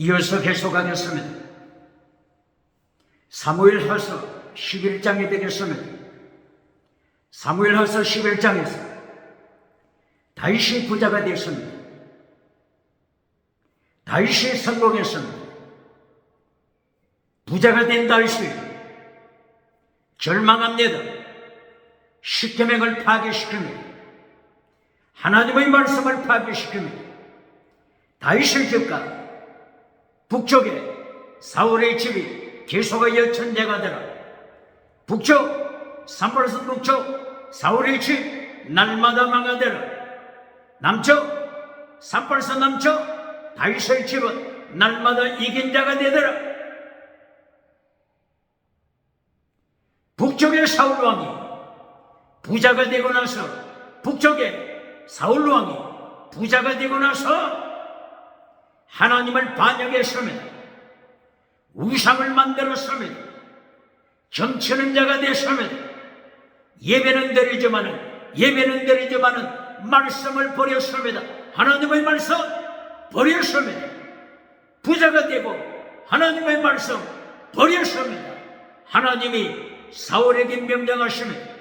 이어서 계속하겠습니다. 사무엘하서 11장이 되겠습니다. 사무엘하서 11장에서 다윗이 부자가 되었습니다. 다윗이 성공했습니다. 부자가 된 다윗이 절망합니다. 십계명을 파괴시킵니다. 하나님의 말씀을 파괴시킵니다. 다윗의 집과 북쪽에 사울의 집이 계속하여 천대가 되라. 북쪽, 산발선 북쪽 사울의 집 날마다 망하되라. 남쪽, 산발선 남쪽 다윗의 집은 날마다 이긴 자가 되더라. 북쪽의 사울 왕이 부자가 되고 나서, 북쪽에 사울 왕이 부자가 되고 나서 하나님을 반역했습니다. 우상을 만들었습니다. 점치는 자가 됐습니다. 예배는 드리지만은 말씀을 버렸습니다. 하나님의 말씀 버렸습니다. 부자가 되고 하나님의 말씀 버렸습니다. 하나님이 사울에게 명령하십니다.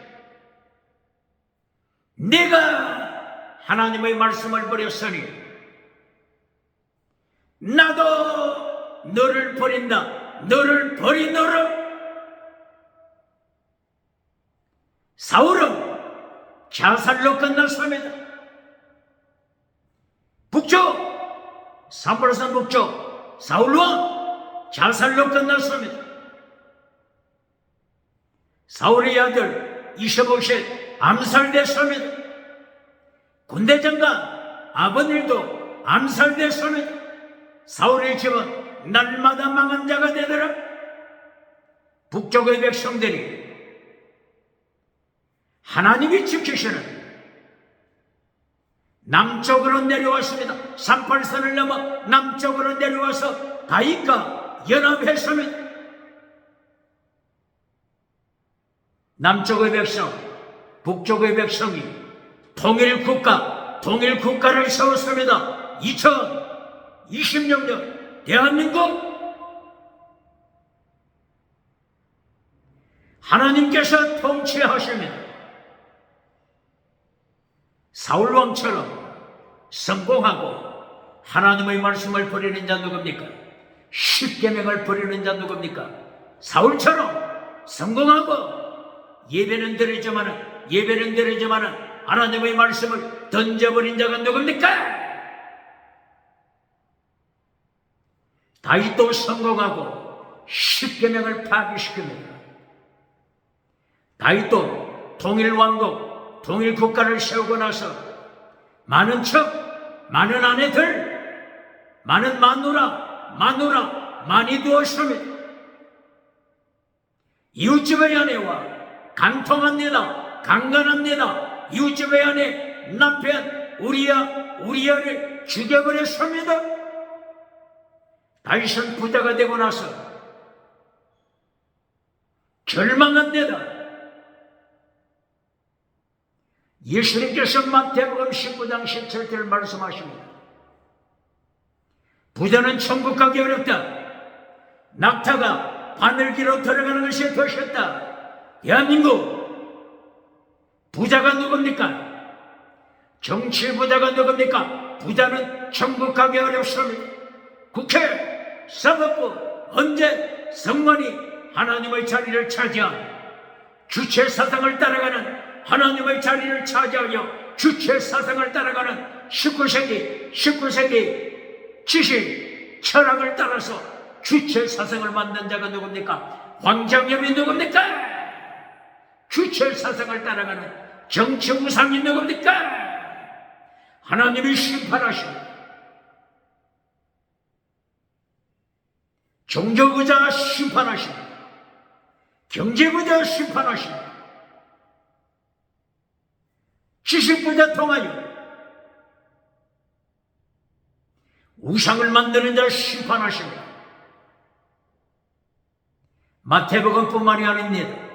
내가 하나님의 말씀을 버렸으니 나도 너를 버린다. 너를 버리노라. 사울은 자살로 끝났습니다. 북쪽, 산발산 북쪽 사울왕 자살로 끝났습니다. 사울의 아들 이시보셋 암살됐습니다. 군대장관 아버닐도 암살됐습니다. 사울의 집은 날마다 망한 자가 되더라. 북쪽의 백성들이 하나님이 지키시는 남쪽으로 내려왔습니다. 38선을 넘어 남쪽으로 내려와서 다윗과 연합했습니다. 남쪽의 백성, 북쪽의 백성이 통일국가를 세웠습니다. 2026년 대한민국 하나님께서 통치하십니다. 사울왕처럼 성공하고 하나님의 말씀을 버리는 자 누굽니까? 십계명을 버리는 자 누굽니까? 사울처럼 성공하고 예배는 드리지만은 하나님의 말씀을 던져버린 자가 누굽니까? 다윗도 성공하고 십계명을 파괴시킵니다. 다윗도 통일왕국, 통일국가를 세우고 나서 많은 척, 많은 아내들, 많은 마누라 많이 두었습니다. 이웃집의 아내와 강간합니다. 이웃집의 아내 남편 우리아를 죽여버렸습니다. 다윗은 부자가 되고 나서 절망합니다. 예수님께서 마태복음 19장 17절을 말씀하십니다. 부자는 천국 가기 어렵다. 낙타가 바늘기로 들어가는 것이 더 쉽다. 대한민국 부자가 누굽니까? 정치 부자가 누굽니까? 부자는 천국 가기 어렵습니다. 국회, 사법부, 언제 성만이 하나님의 자리를 차지한 주체 사상을 따라가는 하나님의 자리를 차지하여 주체 사상을 따라가는 19세기 지식, 철학을 따라서 주체 사상을 만든 자가 누굽니까? 황장엽이 누굽니까? 주체 사상을 따라가는 정치 우상이 누굽니까? 하나님이 심판하십니다. 종교부자 심판하십니다. 경제부자 심판하십니다. 지식부자 통하여 우상을 만드는 자 심판하십니다. 마태복음뿐만이 아닙니다.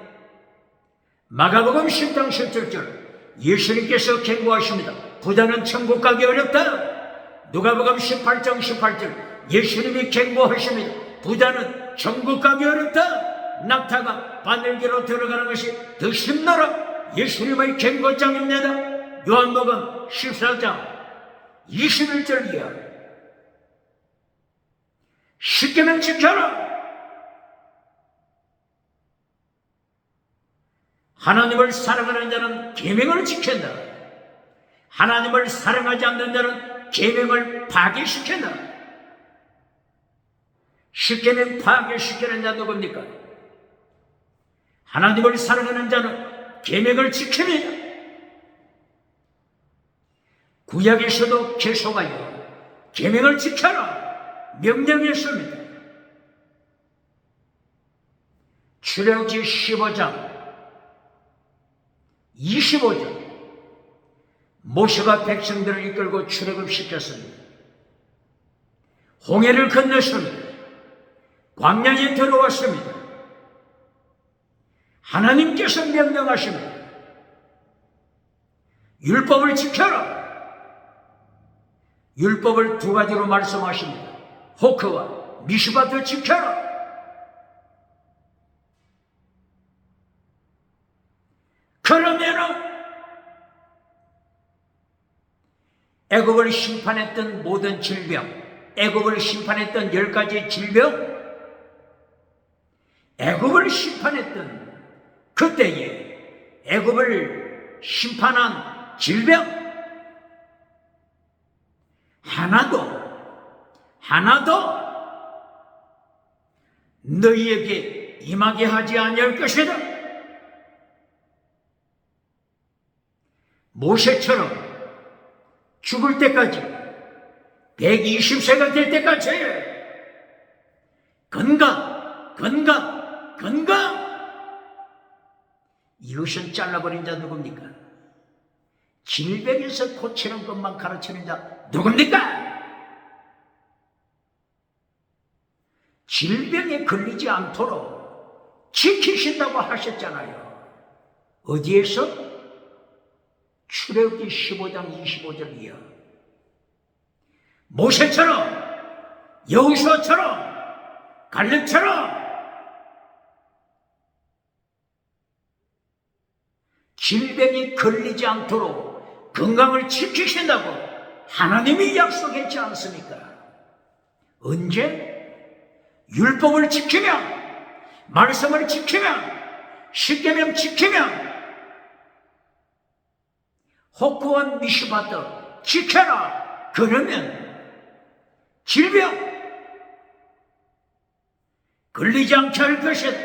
마가복음 10장 17절 예수님께서 경고하십니다. 부자는 천국 가기 어렵다. 누가복음 18장 18절 예수님이 경고하십니다. 부자는 천국 가기 어렵다. 낙타가 바늘기로 들어가는 것이 더 쉽노라. 예수님의 경고장입니다. 요한복음 14장 21절 이하. 십계명 지켜라. 하나님을 사랑하는 자는 계명을 지킨다. 하나님을 사랑하지 않는 자는 계명을 파괴시킨다. 십계명 파괴시키는 자 누굽니까? 하나님을 사랑하는 자는 계명을 지킵니다. 구약에서도 계속하여 계명을 지켜라 명령했습니다. 출애굽기 15장 25절. 모세가 백성들을 이끌고 출애굽시켰습니다. 홍해를 건넜습니다. 광야에 들어왔습니다. 하나님께서 명령하십니다. 율법을 지켜라. 율법을 두 가지로 말씀하십니다. 호크와 미슈바도 지켜라. 그러면은 애굽을 심판했던 모든 질병, 애굽을 심판했던 10가지 질병, 애굽을 심판했던 그때에 애굽을 심판한 질병 하나도 너희에게 임하게 하지 아니할 것이다. 모세처럼 죽을 때까지 120세가 될 때까지 건강 이것은 잘라버린 자 누굽니까? 질병에서 고치는 것만 가르치는 자 누굽니까? 질병에 걸리지 않도록 지키신다고 하셨잖아요. 어디에서? 출애굽기 15장 25절 이하. 모세처럼, 여호수아처럼, 갈렙처럼 질병이 걸리지 않도록 건강을 지키신다고 하나님이 약속했지 않습니까? 언제? 율법을 지키면, 말씀을 지키면, 십계명 지키면, 호크와 미슈바도 지켜라. 그러면 질병 걸리지 않게 할 것이다.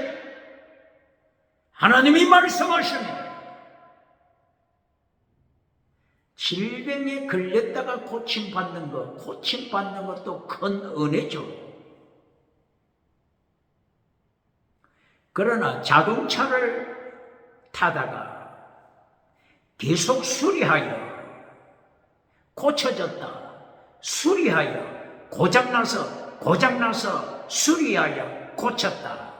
하나님이 말씀하십니다. 질병에 걸렸다가 고침받는 것도 큰 은혜죠. 그러나 자동차를 타다가 계속 수리하여 고쳐졌다, 수리하여 고장나서 수리하여 고쳤다,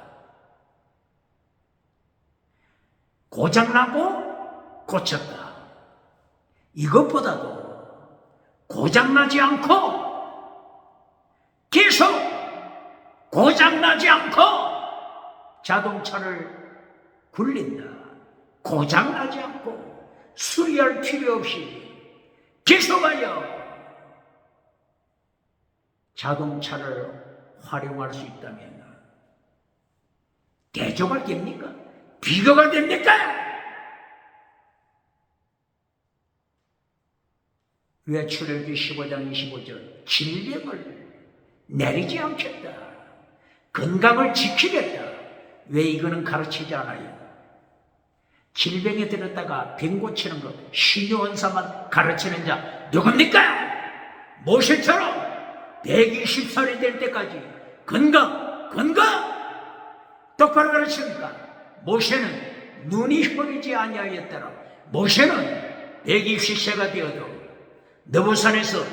고장나고 고쳤다. 이것보다도 고장나지 않고 계속 고장나지 않고 자동차를 굴린다. 고장나지 않고 수리할 필요 없이 계속하여 자동차를 활용할 수 있다면 대조가 됩니까? 비교가 됩니까? 왜 출애굽기 15장 25절 질병을 내리지 않겠다, 건강을 지키겠다, 왜 이거는 가르치지 않아요? 질병에 들었다가 병 고치는 것, 신유원사만 가르치는 자 누굽니까? 모세처럼 120살이 될 때까지 건강 똑바로 가르칩니까? 모세는 눈이 흐리지 아니하였더라. 모세는 120세가 되어도 너보산에서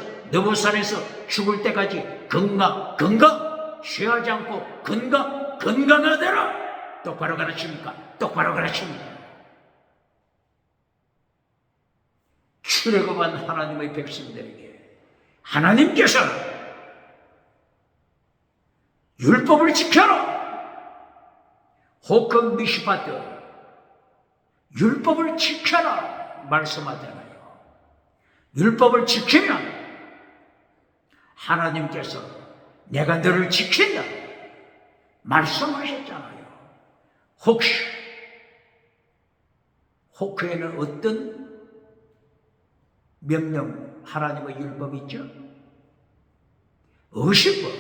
죽을 때까지 건강 쉬하지 않고 건강하더라. 똑바로 가르칩니까? 똑바로 가르칩니다. 출애굽한 하나님의 백성들에게 하나님께서 율법을 지켜라. 호크 미시파트, 율법을 지켜라 말씀하잖아요. 율법을 지키면 하나님께서 내가 너를 지킨다 말씀하셨잖아요. 혹시 호크에는 어떤 명령, 하나님의 율법이 있죠? 의식법,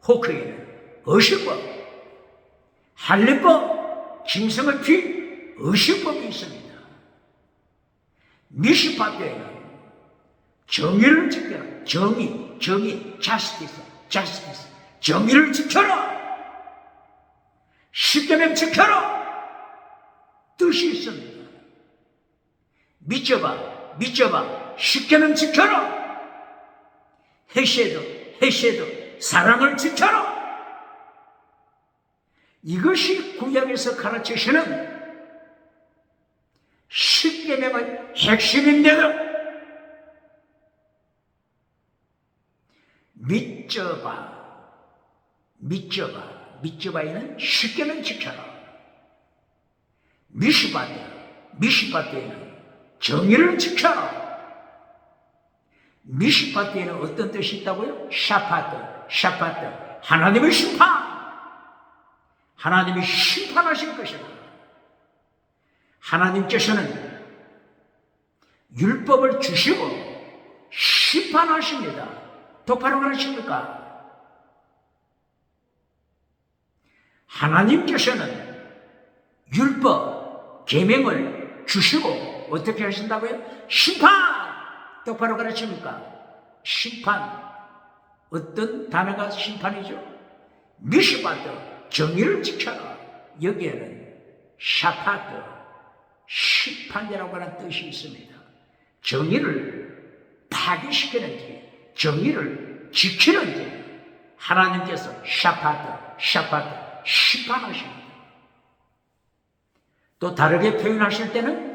호크에는 의식법, 할례법, 짐승을 피 의식법이 있습니다. 미시파트에는 정의를 지켜라. 정의, justice, 정의를 지켜라. 십계명 지켜라. 뜻이 있습니다. 믿져봐, 십계명 지켜라. 헤세드, 사랑을 지켜라. 이것이 구약에서 가르치시는 십계명의 핵심입니다. 믿져봐에는 십계명 지켜라. 미시파트에는 정의를 지켜라. 미시파트에는 어떤 뜻이 있다고요? 샤파트, 하나님의 심판. 하나님이 심판하실 것이다. 하나님께서는 율법을 주시고 심판하십니다. 똑바로 그러십니까? 하나님께서는 율법, 계명을 주시고 어떻게 하신다고요? 심판! 똑바로 가르칩니까? 심판. 어떤 단어가 심판이죠? 미시파트, 정의를 지켜라. 여기에는 샤파트, 심판이라고 하는 뜻이 있습니다. 정의를 파괴시키는지, 정의를 지키는지 하나님께서 샤파트, 심판하십니다. 또 다르게 표현하실 때는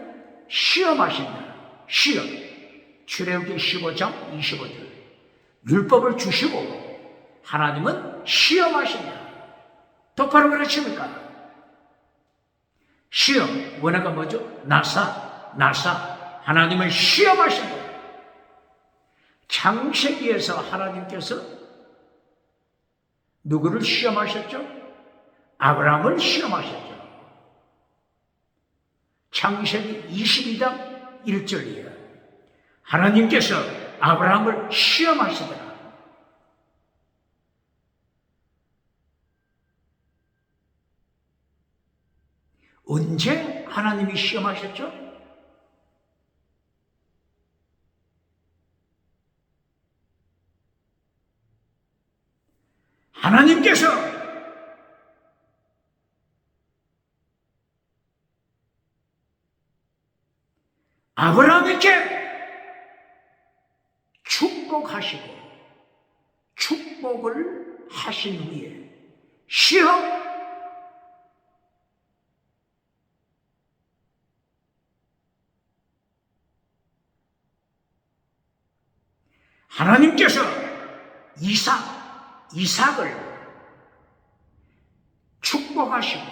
시험하신다. 시험. 출애굽기 15장 25절. 율법을 주시고 하나님은 시험하신다. 똑바로 그러십니까? 시험. 원어가 뭐죠? 나사. 하나님은 시험하신다. 창세기에서 하나님께서 누구를 시험하셨죠? 아브라함을 시험하셨죠. 창세기 22장 1절이에요. 하나님께서 아브라함을 시험하시더라. 언제 하나님이 시험하셨죠? 하나님께서 아브라함에게 축복하시고 축복을 하신 후에 시험, 하나님께서 이삭을 축복하시고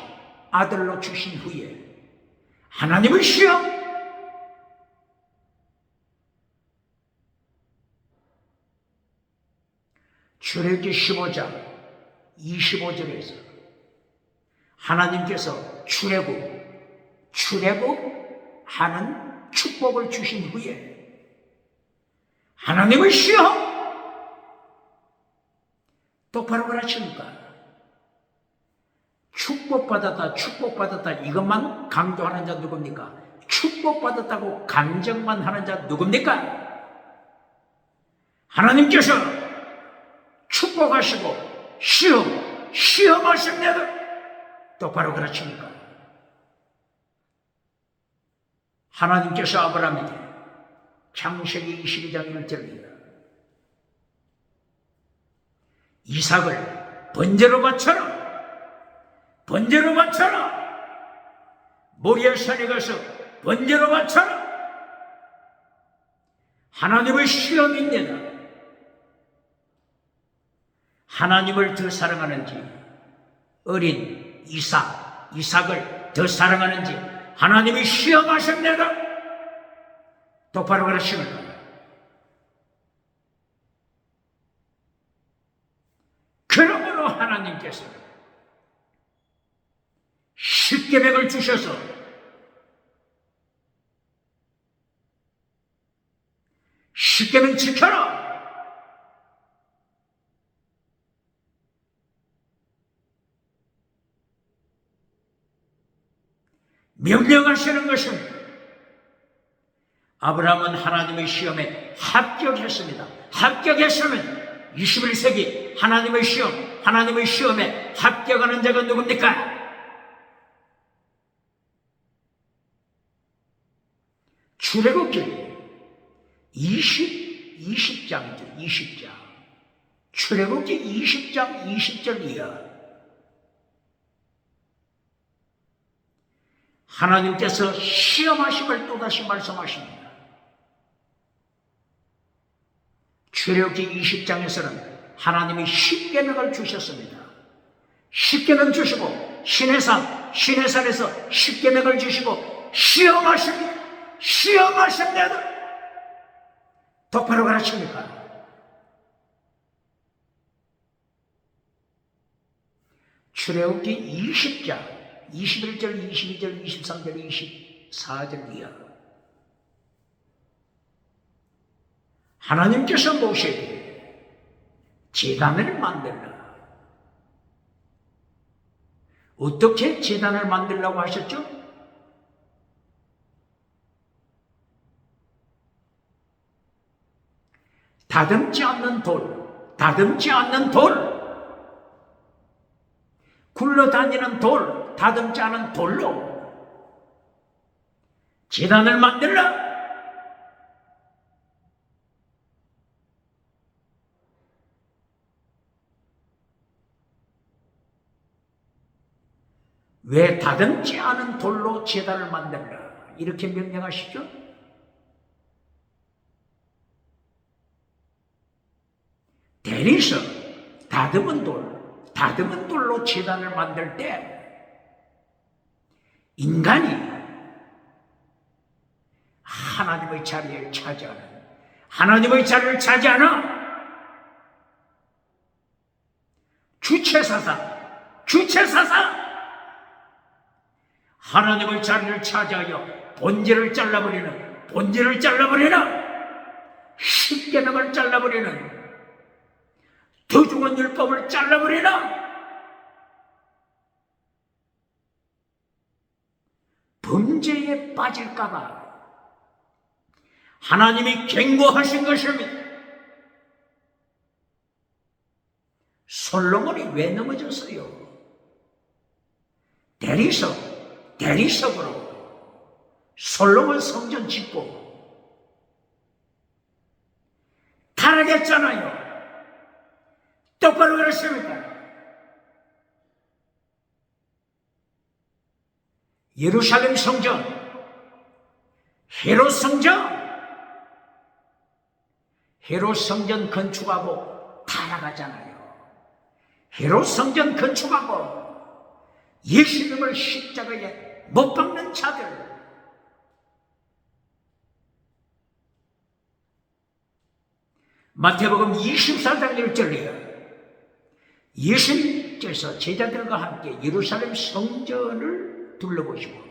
아들로 주신 후에 하나님의 시험, 출애굽기 15장 25절에서 하나님께서 출애굽하는 축복을 주신 후에 하나님의 시험, 똑바로 가르칩니까? 축복받았다 이것만 강조하는 자 누굽니까? 축복받았다고 간증만 하는 자 누굽니까? 하나님께서 축복하시고 시험하십니다. 똑바로 가르칩니까? 하나님께서 아브라함에게 창세기 22장 1절입니다. 이삭을 번제로 바쳐라. 모리아 산에 가서 번제로 바쳐라. 하나님의 시험입니다. 하나님을 더 사랑하는지, 어린 이삭을 더 사랑하는지 하나님이 시험하십니다. 똑바로 그러시는 거예요. 그러므로 하나님께서 십계명을 주셔서 십계명 지켜라. 명령하시는 것입니다. 아브라함은 하나님의 시험에 합격했습니다. 21세기 하나님의 시험에 합격하는 자가 누굽니까? 출애굽기 20장이죠. 20장. 출애굽기 20장 20절 이하. 하나님께서 시험하심을 또다시 말씀하십니다. 출애굽기 20장에서는 하나님이 십계명을 주셨습니다. 십계명 주시고 시내산에서 십계명을 주시고 시험하십니다. 똑바로 가르칩니까? 출애굽기 20장 21절, 22절, 23절, 24절 이하. 하나님께서 모세에게 제단을 만들라. 어떻게 제단을 만들라고 하셨죠? 다듬지 않는 돌, 굴러다니는 돌, 다듬지 않은 돌로 제단을 만들라. 왜 다듬지 않은 돌로 제단을 만들라 이렇게 명령하시죠? 대리서 다듬은 돌로 제단을 만들 때 인간이 하나님의 자리를 차지하는 주체사상 하나님의 자리를 차지하여 본질을 잘라버리는 십계명을 잘라버리는 더 좋은 율법을 잘라버리는 범죄에 빠질까봐 하나님이 경고하신 것입니다. 솔로몬이 왜 넘어졌어요? 대리석으로 솔로몬 성전 짓고 타락했잖아요. 똑바로 그렇습니까? 예루살렘 성전, 헤롯 성전 건축하고 타락하잖아요. 헤롯 성전 건축하고 예수님을 십자가에 못 박는 자들, 마태복음 24장 1절이에요. 예수님께서 제자들과 함께 예루살렘 성전을 둘러보시고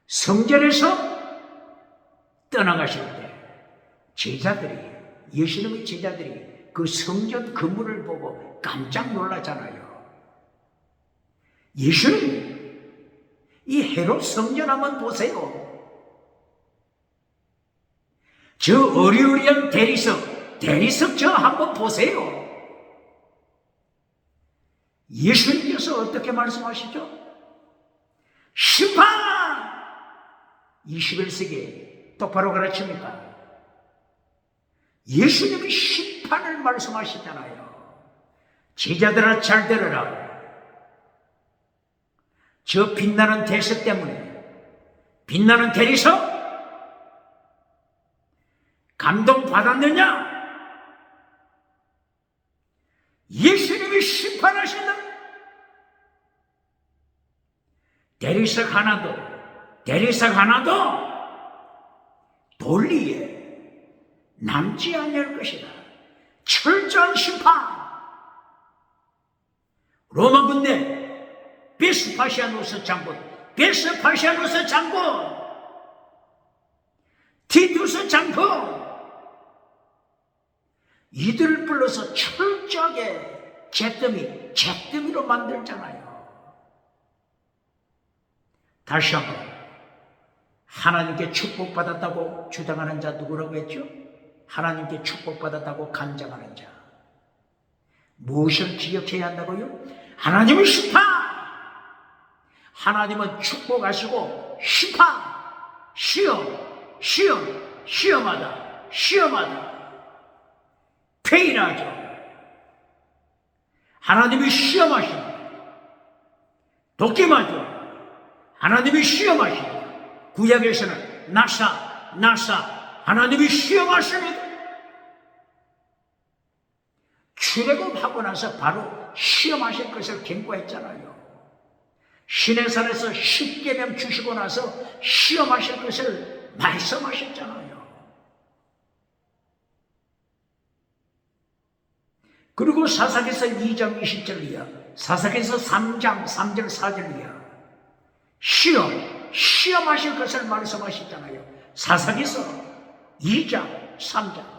성전에서 떠나가실 때 예수님의 제자들이 그 성전 건물을 보고 깜짝 놀라잖아요. 예수님, 이 헤롯 성전 한번 보세요. 저 어리어리한 대리석 저 한번 보세요. 예수님께서 어떻게 말씀하시죠? 심판! 21세기에 똑바로 가르칩니까? 예수님이 심판을 말씀하시잖아요. 제자들아 잘 들으라. 저 빛나는 대석 때문에, 빛나는 대리석, 감동받았느냐? 예수님이 심판하신다. 대리석 하나도 돌리에 남지 않을 것이다. 철저한 심판. 로마 군대 베스파시아누스 장군, 티투스 장군, 이들을 불러서 철저하게 잿더미로 만들잖아요. 다시 한번, 하나님께 축복받았다고 주장하는 자 누구라고 했죠? 하나님께 축복받았다고 간장하는 자. 무엇을 기억해야 한다고요? 하나님은 심판! 하나님은 축복하시고 심판! 시험하다. 페인하죠. 하나님이 시험하십니다. 도끼마죠. 하나님이 시험하십니다. 구약에서는 나사, 하나님이 시험하십니다. 출애굽하고 나서 바로 시험하실 것을 경고했잖아요. 시내산에서 10계명 주시고 나서 시험하실 것을 말씀하셨잖아요. 그리고 사사기서 2장 20절 이하, 사사기서 3장 3절 4절 이하, 시험하실 것을 말씀하셨잖아요. 사사기서 2장 3장.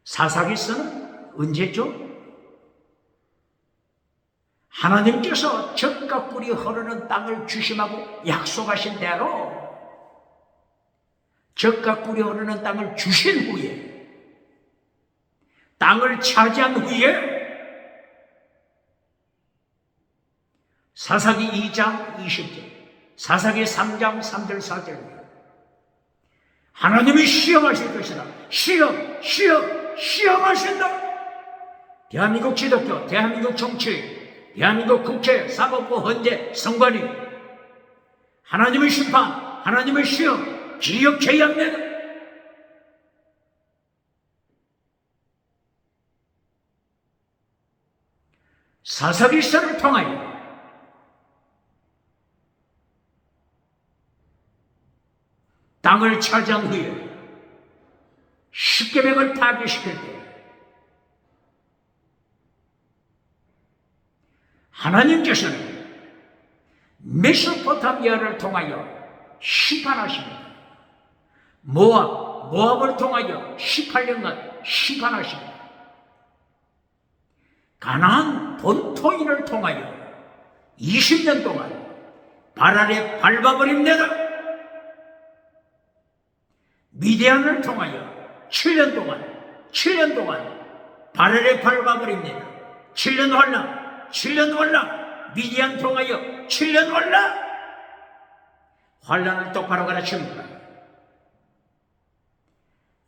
사사기서는 언제죠? 하나님께서 젖과 꿀이 흐르는 땅을 주심하고 약속하신 대로 젖과 꿀이 흐르는 땅을 주신 후에, 땅을 차지한 후에 사사기 2장 20절, 사사기 3장 3절 4절, 하나님이 시험하실 것이다. 시험하신다. 대한민국 지도교, 대한민국 정치, 대한민국 국회, 사법부, 헌재, 선관위, 하나님의 심판, 하나님의 시험 기억해야 합니다. 사사기서를 통하여 땅을 차지한 후에 십계명을 파괴시킬 때 하나님께서는 메소포타미아를 통하여 심판하십니다. 모압을 통하여 18년간 심판하십니다. 가나안 본토인을 통하여 20년 동안 발 아래 밟아버립니다. 미디안을 통하여 7년 동안 발 아래 밟아버립니다. 7년 환란, 미디안 통하여 7년 환란을 똑바로 가르칩니다.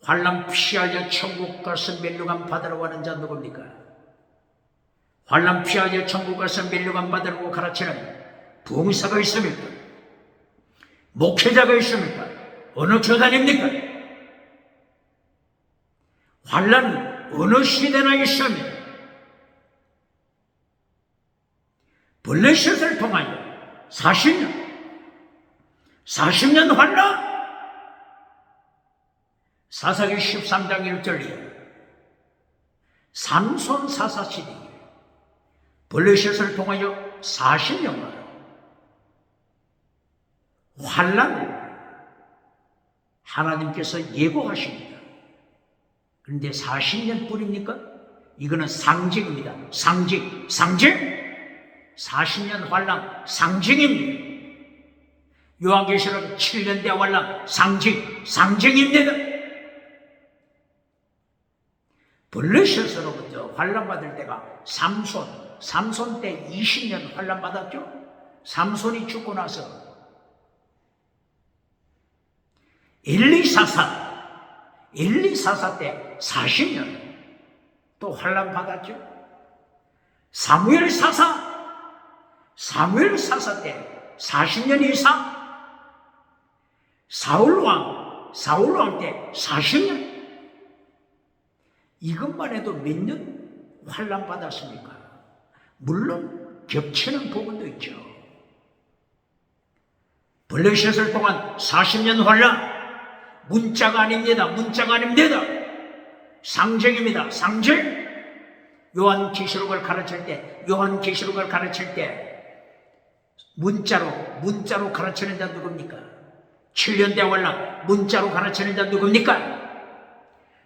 환란 피하여 천국 가서 멸류관 받으러 가는 자 누굽니까? 환란 피하여 천국 가서 멸류관 받으라고 가르치는 부흥사가 있습니까? 목회자가 있습니까? 어느 교단입니까? 환란은 어느 시대나 있습니다. 블레셋을 통하여 40년 환란. 사사기 13장 1절이에요. 삼손 사사시대에 블레셋을 통하여 40년간 환란을 하나님께서 예고하십니다. 그런데 40년 뿐입니까? 이거는 상징입니다. 상징. 40년 환란 상징입니다. 요한계시록 7년대 환란 상징입니다. 블레셋으로부터 환란 받을 때가 삼손 때 20년 환란 받았죠. 삼손이 죽고 나서 엘리사사 때 40년 또 환란 받았죠. 사무엘 사사 때 40년 이상, 사울왕 사울로 할 때 40년. 이것만 해도 몇 년 환난 받았습니까? 물론 겹치는 부분도 있죠. 블레셋을 통한 40년 환난, 문자가 아닙니다. 문자가 아닙니다. 상징입니다. 상징. 요한계시록을 가르칠 때 문자로 가르치는 자 누굽니까? 7년 대환란 문자로 가르치는 자 누굽니까?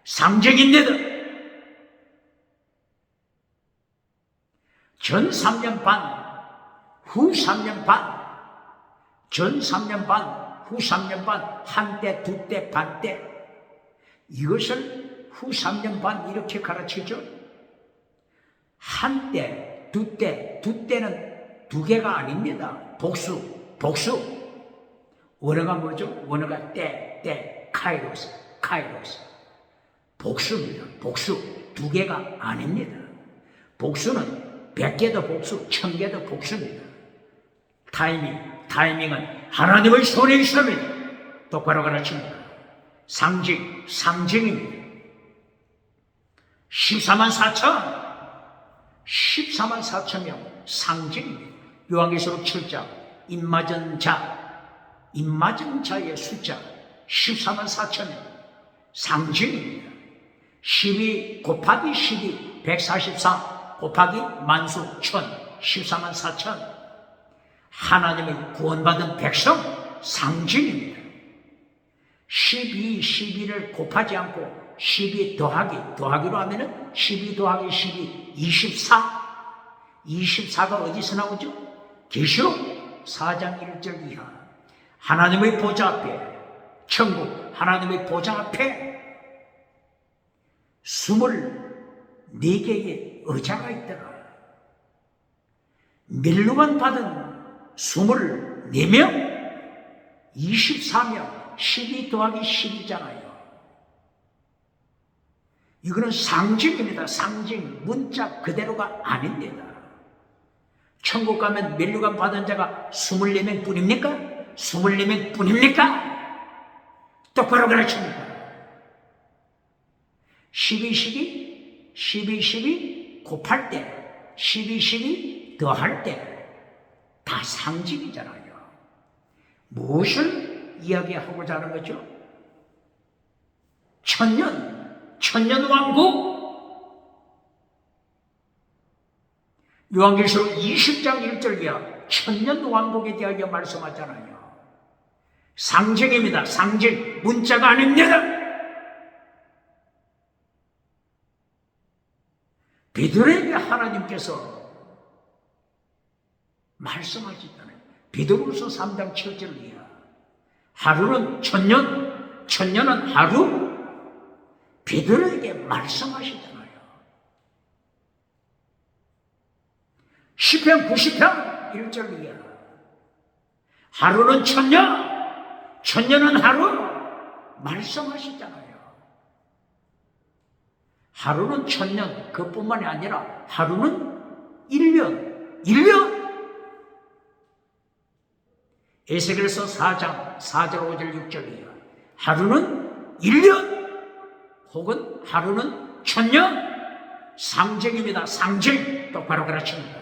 상징입니다. 전 3년 반, 후 3년 반, 전 3년 반, 후 3년 반, 한때, 두때, 반때. 이것을 후 3년 반 이렇게 가르치죠. 한때, 두때는 두 개가 아닙니다. 복수. 원어가 뭐죠? 원어가 카이로스. 복수입니다. 복수. 두 개가 아닙니다. 복수는 100개도 복수, 1000개도 복수입니다. 타이밍은 하나님의 손에 있습니다. 똑바로 가르칩니다. 상징입니다. 14만 4천 명 상징입니다. 요한계시록 7장 입맞은 자의 숫자 14만 4천 명 상징입니다. 12 곱하기 12 144 곱하기 만수 1000 14만 4천 하나님의 구원받은 백성 상징입니다. 12를 곱하지 않고 12 더하기로 하면은 12 더하기 12 24가 어디서 나오죠? 계시록 4장 1절 이하 하나님의 보좌 앞에 천국 하나님의 보좌 앞에 24개의 의자가 있더라. 멸류관 받은 24명 24명 12 더하기 10이잖아요. 이거는 상징입니다. 상징. 문자 그대로가 아닙니다. 천국 가면 멸류관 받은 자가 24명 뿐입니까? 24명 뿐입니까? 똑바로 가르칩니다. 12 곱할 때 12 더할 때 다 상징이잖아요. 무엇을 이야기하고자 하는 거죠? 천년 왕국. 요한계시록 20장 1절 이하 천년 왕국에 대하여 말씀하잖아요. 상징입니다. 상징. 문자가 아닙니다. 베드로에게 하나님께서 말씀하시잖아요. 베드로후서 3장 7절 이하 하루는 천년은 하루. 베드로에게 말씀하시잖아요. 시편 90편 1절 이하 하루는 천년은 하루. 말씀하시잖아요. 하루는 천년, 그뿐만이 아니라 하루는 1년. 에스겔서 4장 4절 5절 6절 이하 하루는 1년 혹은 하루는 천년. 상징입니다. 상징. 똑바로 가르칩니다.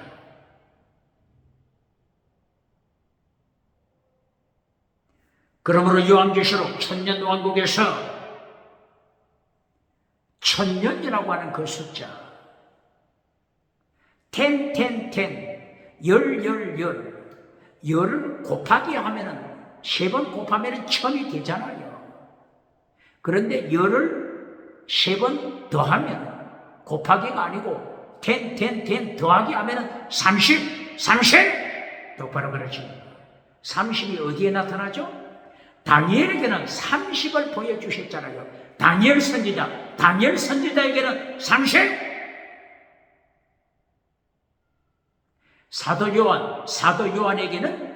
그러므로 요한계시록 천년 왕국에서 천년이라고 하는 그 숫자 10을 곱하기 하면은 3번 곱하면은 1000이 되잖아요. 그런데 10을 3번 더하면 곱하기가 아니고 10 더하기 하면은 30 똑바로 가르칩니다. 30이 어디에 나타나죠? 다니엘에게는 30을 보여주셨잖아요. 다니엘 선지자에게는 30. 사도 요한에게는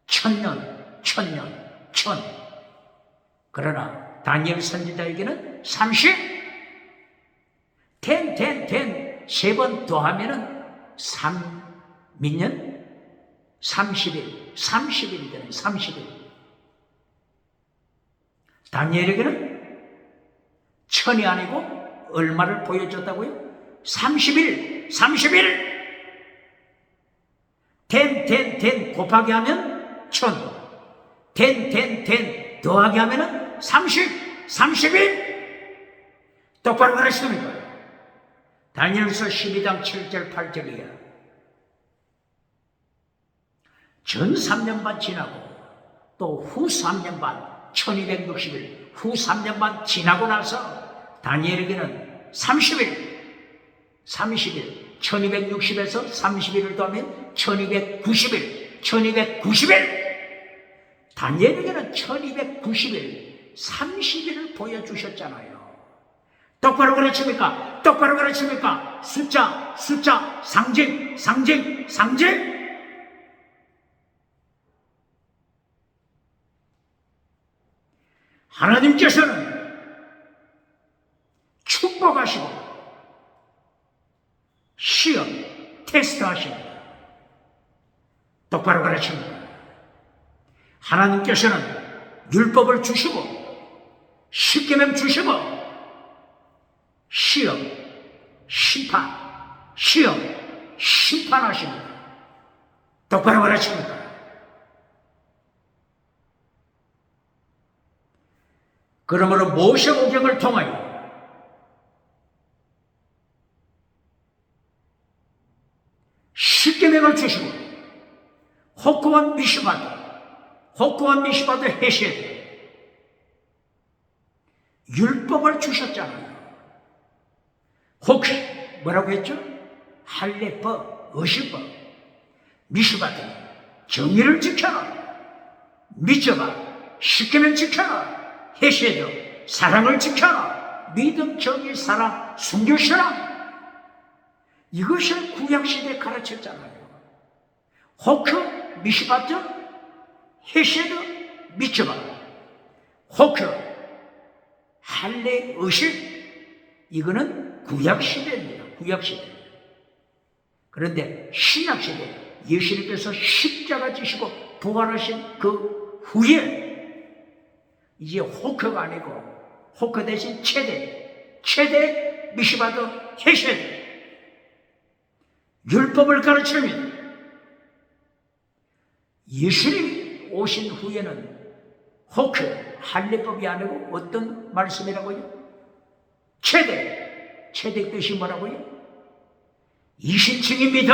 1000년. 그러나 다니엘 선지자에게는 30. 3번 더하면은 3년 30일 되는 30일. 다니엘에게는 1000이 아니고 얼마를 보여줬다고요? 30일, 30일. 된 곱하기 하면 1000. 된 더하기 하면은 30일. 똑바로 가르치는 거예요. 다니엘서 12장 7절 8절이야. 전 3년 반 지나고 또 후 3년 반 1260일 후 3년 반 지나고 나서 다니엘에게는 30일 1260에서 31을 더하면 1290일 다니엘에게는 1290일 30일을 보여주셨잖아요. 똑바로 가르칩니까? 똑바로 가르칩니까? 숫자 상징. 하나님께서는 축복하시고 시험, 테스트 하십니다. 똑바로 가르칩니다. 하나님께서는 율법을 주시고 십계명 주시고 시험, 심판하십니다. 똑바로 가르칩니다. 그러므로 모세오경을 통하여 십계명을 주시고 호크와 미시바드 헤세드 율법을 주셨잖아요. 호크 뭐라고 했죠? 할례법, 의식법, 미시바드 정의를 지켜라, 미쳐봐 십계명 지켜라, 헤세드 사랑을 지켜라, 믿음, 정의, 사랑, 순교, 신앙 이것을 구약시대에 가르쳤잖아요. 호크, 미시바드, 헤세드, 미쳐봐 호크, 할례, 의식 이거는 구약시대입니다. 구약시대. 그런데 신약시대 예수님께서 십자가 지시고 부활하신 그 후에 이제 호크가 아니고 호크 대신 최대 미시바드 헤세드 율법을 가르치면 예수님이 오신 후에는 호크 할례법이 아니고 어떤 말씀이라고요? 최대 뜻이 뭐라고요? 이신층이 믿어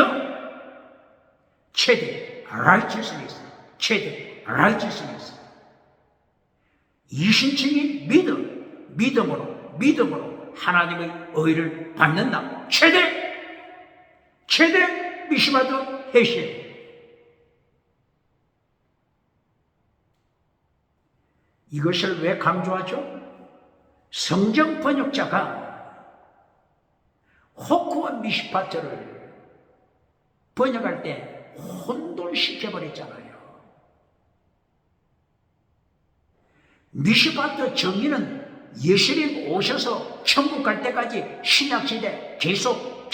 최대 righteousness 이신층이 믿음으로 하나님의 의를 받는다. 최대 미시바드 헤세드 이것을 왜 강조하죠? 성경 번역자가 호크와 미시바드를 번역할 때 혼돈시켜버렸잖아요. 미시바드 정의는 예수님 오셔서 천국 갈 때까지 신약시대 계속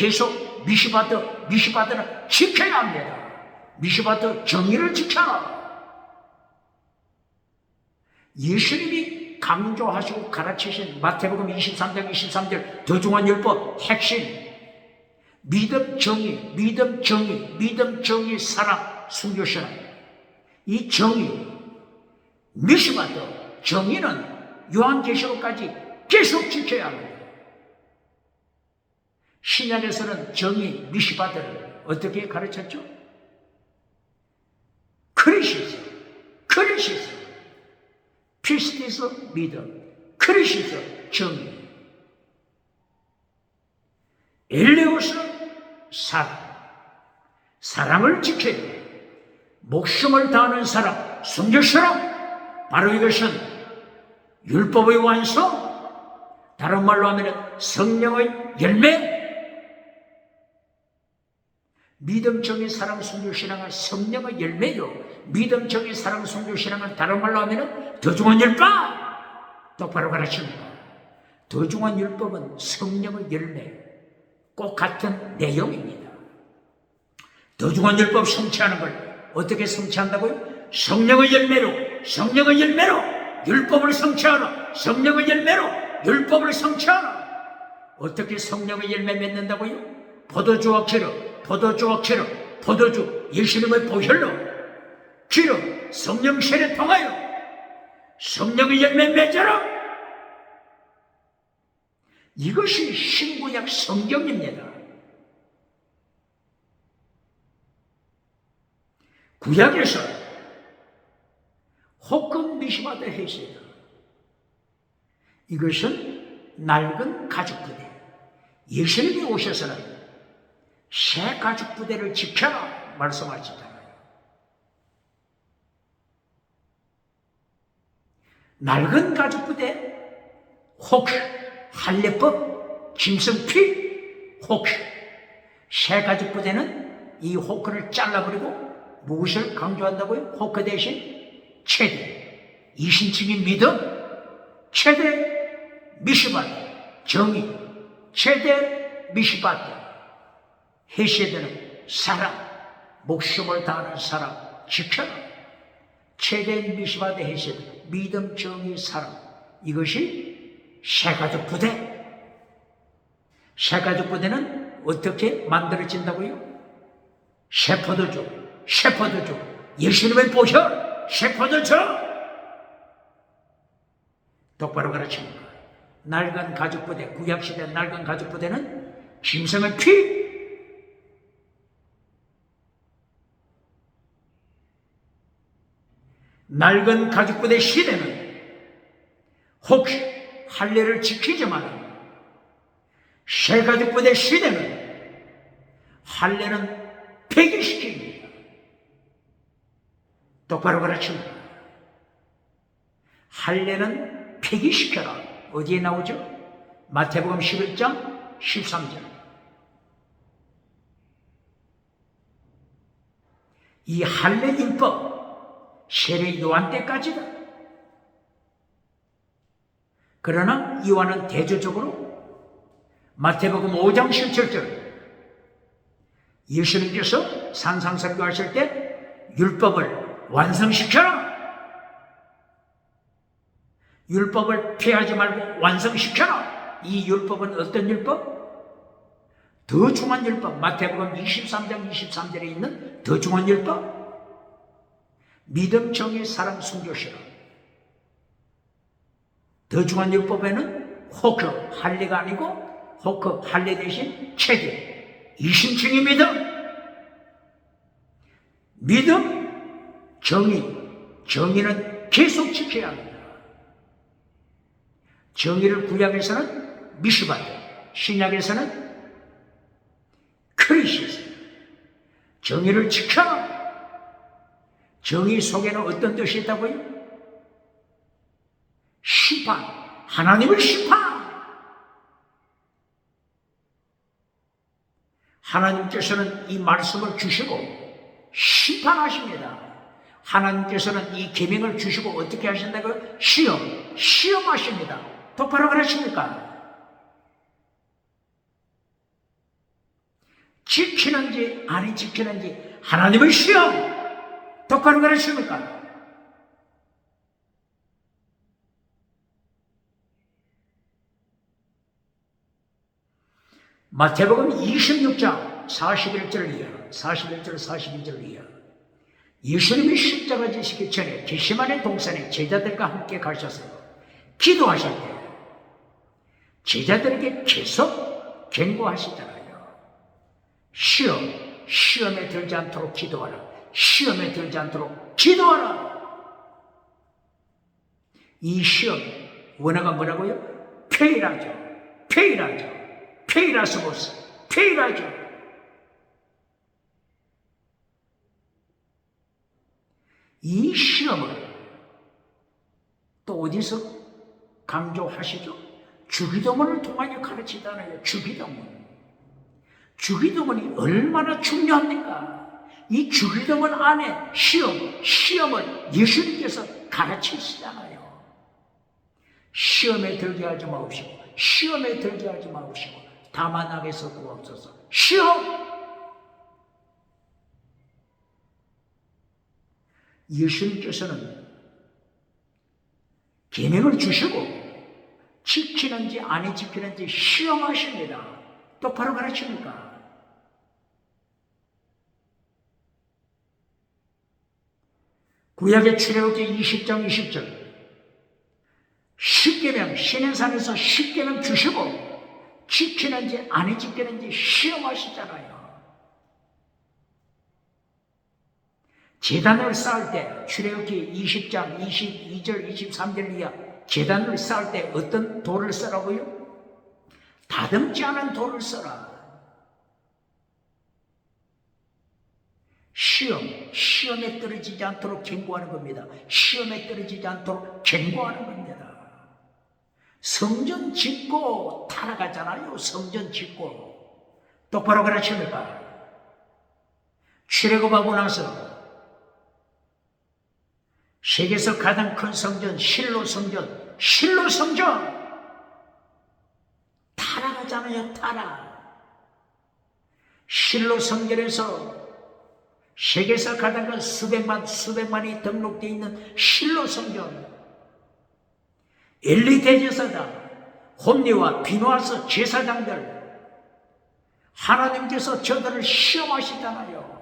미시바드는 지켜야 합니다. 미시바드 정의를 지켜라. 예수님이 강조하시고 가르치신 마태복음 23장 23절 더중한 율법 핵심 믿음 정의 사랑 순교 신앙 이 정의 미시바드 정의는 요한계시록까지 계속 지켜야 합니다. 신약에서는 정의 미시바드를 어떻게 가르쳤죠? 크리시스 피스티스 믿음 크리시스 정의 엘레오스 사랑을 지켜야 목숨을 다하는 사랑 순교처럼 바로 이것은 율법의 완성 다른 말로 하면 성령의 열매 믿음, 정의, 사랑, 순교, 신앙은 성령의 열매요. 믿음, 정의, 사랑, 순교, 신앙은 다른 말로 하면 더중한 율법 똑바로 가르칩니다. 더중한 율법은 성령의 열매 꼭 같은 내용입니다. 더중한 율법 성취하는 걸 어떻게 성취한다고요? 성령의 열매로 율법을 성취하라. 성령의 열매로 율법을 성취하라. 어떻게 성령의 열매 맺는다고요? 포도주와 기름, 포도주와 기름, 포도주 예수님의 보혈로 기름 성령 세례 통하여 성령의 열매 맺어라. 이것이 신구약 성경입니다. 구약에서 혹금 미시마다 했어요. 이것은 낡은 가죽부대. 예수님이 오셔서는 새 가죽부대를 지켜라 말씀하시잖아요. 낡은 가죽부대 혹 할례법 짐승피 혹 새 가죽부대는 이 호크를 잘라버리고 무엇을 강조한다고요? 호크 대신 최대 이신칭의 믿음, 최대 미시바트 정의, 최대 미시바트 헤세드는 사랑, 목숨을 다하는 사랑 지켜라. 최대 미시바트 헤세드 믿음, 정의, 사랑 이것이 새가죽 부대. 새가죽 부대는 어떻게 만들어진다고요? 새포도주, 새포도주 예수님의 보혈 새포도주 똑바로 가르칩니다. 낡은 가죽부대, 구약시대 낡은 가죽부대는 짐승의 피, 낡은 가죽부대 시대는 혹시 할례를 지키지만 새 가죽부대 시대는 할례는 폐기시킵니다. 똑바로 가르칩니다. 할례는 폐기시켜라. 어디에 나오죠? 마태복음 11장 13절. 이 할례 율법 세례 요한 때까지다. 그러나 요한은 대조적으로 마태복음 5장 17절 예수님께서 산상설교하실 때 율법을 완성시켜라. 율법을 폐하지 말고 완성시켜라. 이 율법은 어떤 율법? 더 중한 율법. 마태복음 23장 23절에 있는 더 중한 율법. 믿음, 정의, 사랑, 순교시라. 더 중한 율법에는 호크, 할례가 아니고 호크, 할례 대신 체계, 이신칭의 믿음. 믿음, 정의는 계속 지켜야 합니다. 정의를 구약에서는 미시바트, 신약에서는 크리시스. 정의를 지켜라. 정의 속에는 어떤 뜻이 있다고요? 심판, 하나님의 심판. 하나님께서는 이 말씀을 주시고 심판하십니다. 하나님께서는 이 계명을 주시고 어떻게 하신다고요? 시험하십니다. 똑바로 그러십니까? 지키는지 안 지키는지 하나님의 시험. 똑바로 그러십니까? 마태복음 26장 41절 이하, 41절 42절 이하. 예수님이 십자가 지시기 전에 겟세마네 동산에 제자들과 함께 가셔서 기도하실 때 제자들에게 계속 경고하시잖아요. 시험에 들지 않도록 기도하라. 시험에 들지 않도록 기도하라. 이 시험 원어가 뭐라고요? 페이라죠. 페이라스모스, 페이라죠. 이 시험을 또 어디서 강조하시죠? 주기도문을 통하여 가르치잖아요. 주기도문이 얼마나 중요합니까? 이 주기도문 안에 시험을 예수님께서 가르치시잖아요. 시험에 들게 하지 마옵시고 다만 악에서 구하옵소서. 시험! 예수님께서는 계명을 주시고 지키는지 안 지키는지 시험하십니다. 똑바로 가르칩니까? 구약의 출애굽기 20장 20절 10계명 시내산에서 10계명 주시고 지키는지 안 지키는지 시험하시잖아요. 제단을 쌓을 때 출애굽기 20장 22절 23절 이하 제단을 쌓을 때 어떤 돌을 쓰라고요? 다듬지 않은 돌을 써라. 시험에 떨어지지 않도록 경고하는 겁니다. 시험에 떨어지지 않도록 경고하는 겁니다. 성전 짓고 타락하잖아요. 성전 짓고 똑바로 가르칩니까? 출애굽하고 나서 세계에서 가장 큰 성전 실로 성전 타락하잖아요. 타락. 실로 성전에서 세계에서 가장 큰 수백만이 등록되어 있는 실로 성전 엘리 대제사장 홈리와 비누아스 제사장들 하나님께서 저들을 시험하시잖아요.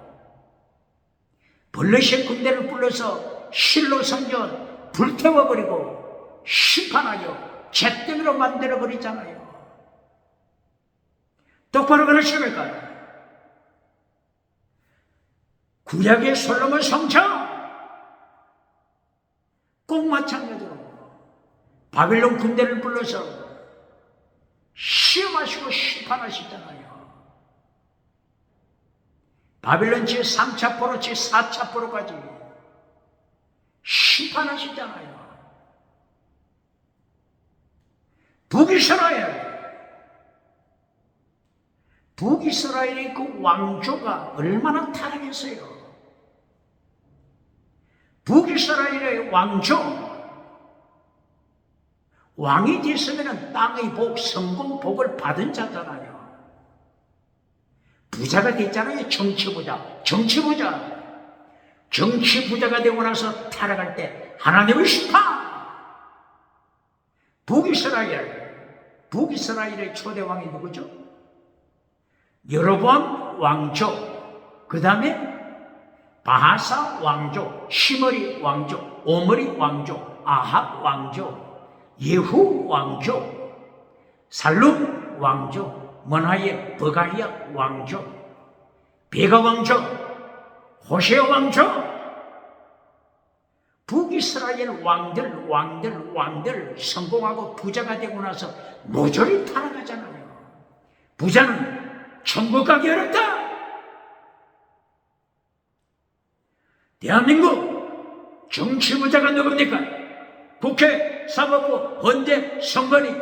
블레셋 군대를 불러서 실로 성전 불태워버리고 심판하여 잿더미로 만들어버리잖아요. 똑바로 그러십니까? 구약의 솔로몬 성전 꼭 마찬가지로 바빌론 군대를 불러서 시험하시고 심판하시잖아요. 바빌론 제3차 포로 제4차 포로까지 심판하시잖아요. 북이스라엘의 그 왕조가 얼마나 타락했어요. 북이스라엘의 왕이 됐으면 땅의 복, 성공, 복을 받은 자잖아요. 부자가 됐잖아요. 정치 부자가 되고 나서 타락할 때 하나님의 심판. 북이스라엘의 초대왕이 누구죠? 여로보암 왕조, 그 다음에 바하사 왕조, 시므리 왕조, 오므리 왕조, 아합 왕조, 예후 왕조, 살룸 왕조, 머나예 버가리아 왕조, 베가 왕조, 호세 왕조, 북이스라엘 왕들 성공하고 부자가 되고 나서 모조리 타락하잖아요. 부자는 천국 가기 어렵다. 대한민국 정치 부자가 누굽니까? 국회, 사법부, 헌재, 선관위.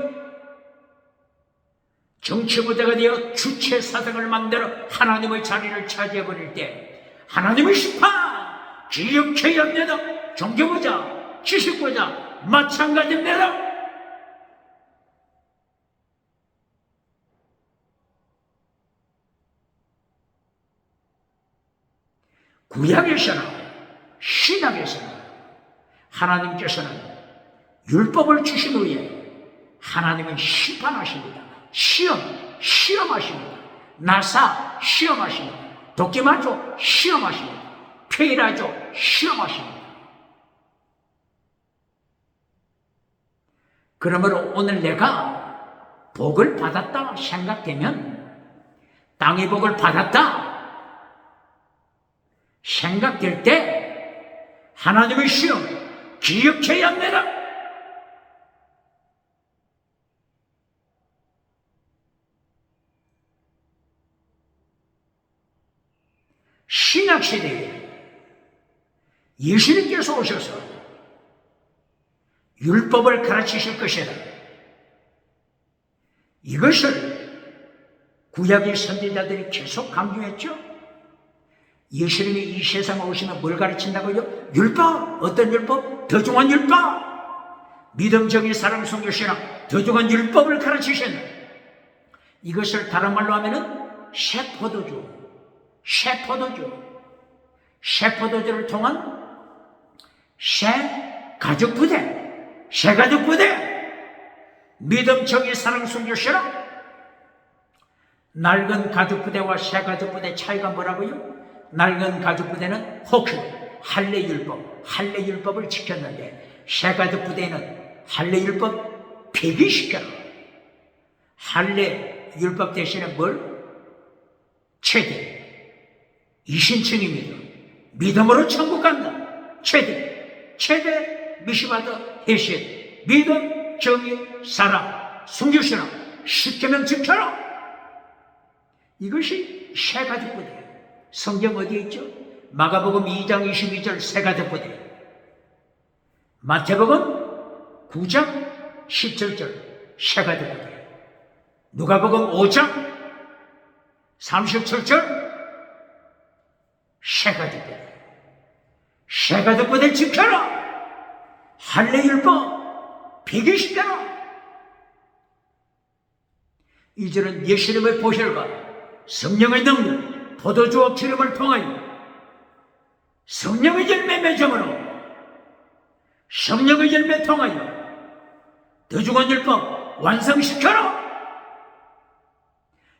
정치 부자가 되어 주체 사상을 만들어 하나님의 자리를 차지해버릴 때 하나님의 심판 기억해야 합니다. 종교부자, 지식부자 마찬가지입니다. 구약에서는 신약에서는 하나님께서는 율법을 주신 후에 하나님은 심판하십니다. 시험하십니다. 나사 시험하십니다. 도끼마조 시험하십니다. 페이라조 시험하십니다. 그러므로 오늘 내가 복을 받았다 생각되면, 땅의 복을 받았다 생각될 때 하나님의 시험 기억해야 합니다. 신약시대에 예수님께서 오셔서 율법을 가르치실 것이다. 이것을 구약의 선지자들이 계속 강조했죠. 예수님이 이 세상에 오시면 뭘 가르친다고요? 율법! 어떤 율법? 더 중한 율법! 믿음, 정의, 사랑, 성교, 신앙 더 중한 율법을 가르치셨네. 이것을 다른 말로 하면은 새 포도주를 통한 새 가죽 부대, 새가족 부대, 믿음, 정의, 사랑, 순교, 신앙. 낡은 가족 부대와 새 가족 부대 차이가 뭐라고요? 낡은 가족 부대는 혹시 할례 율법을 지켰는데, 새 가족 부대는 할례 율법 폐기시켜라. 할례 율법 대신에 뭘? 최대 이신층입니다. 믿음으로 천국 간다. 최대 미시바드 해신, 믿음, 정의, 사랑, 순교신앙, 10계명 지켜라. 이것이 새가족 부대. 성경 어디에 있죠? 마가복음 2장 22절 새가족 부대, 마태복음 9장 17절 새가족 부대, 누가복음 5장 37절 새가족 부대. 새가족 부대 지켜라. 할례율법 폐기시켜라. 이제는 예수님의 보혈과 성령의 능력, 포도주와 기름을 통하여 성령의 열매 맺음으로, 성령의 열매 통하여 더중한 율법 완성시켜라.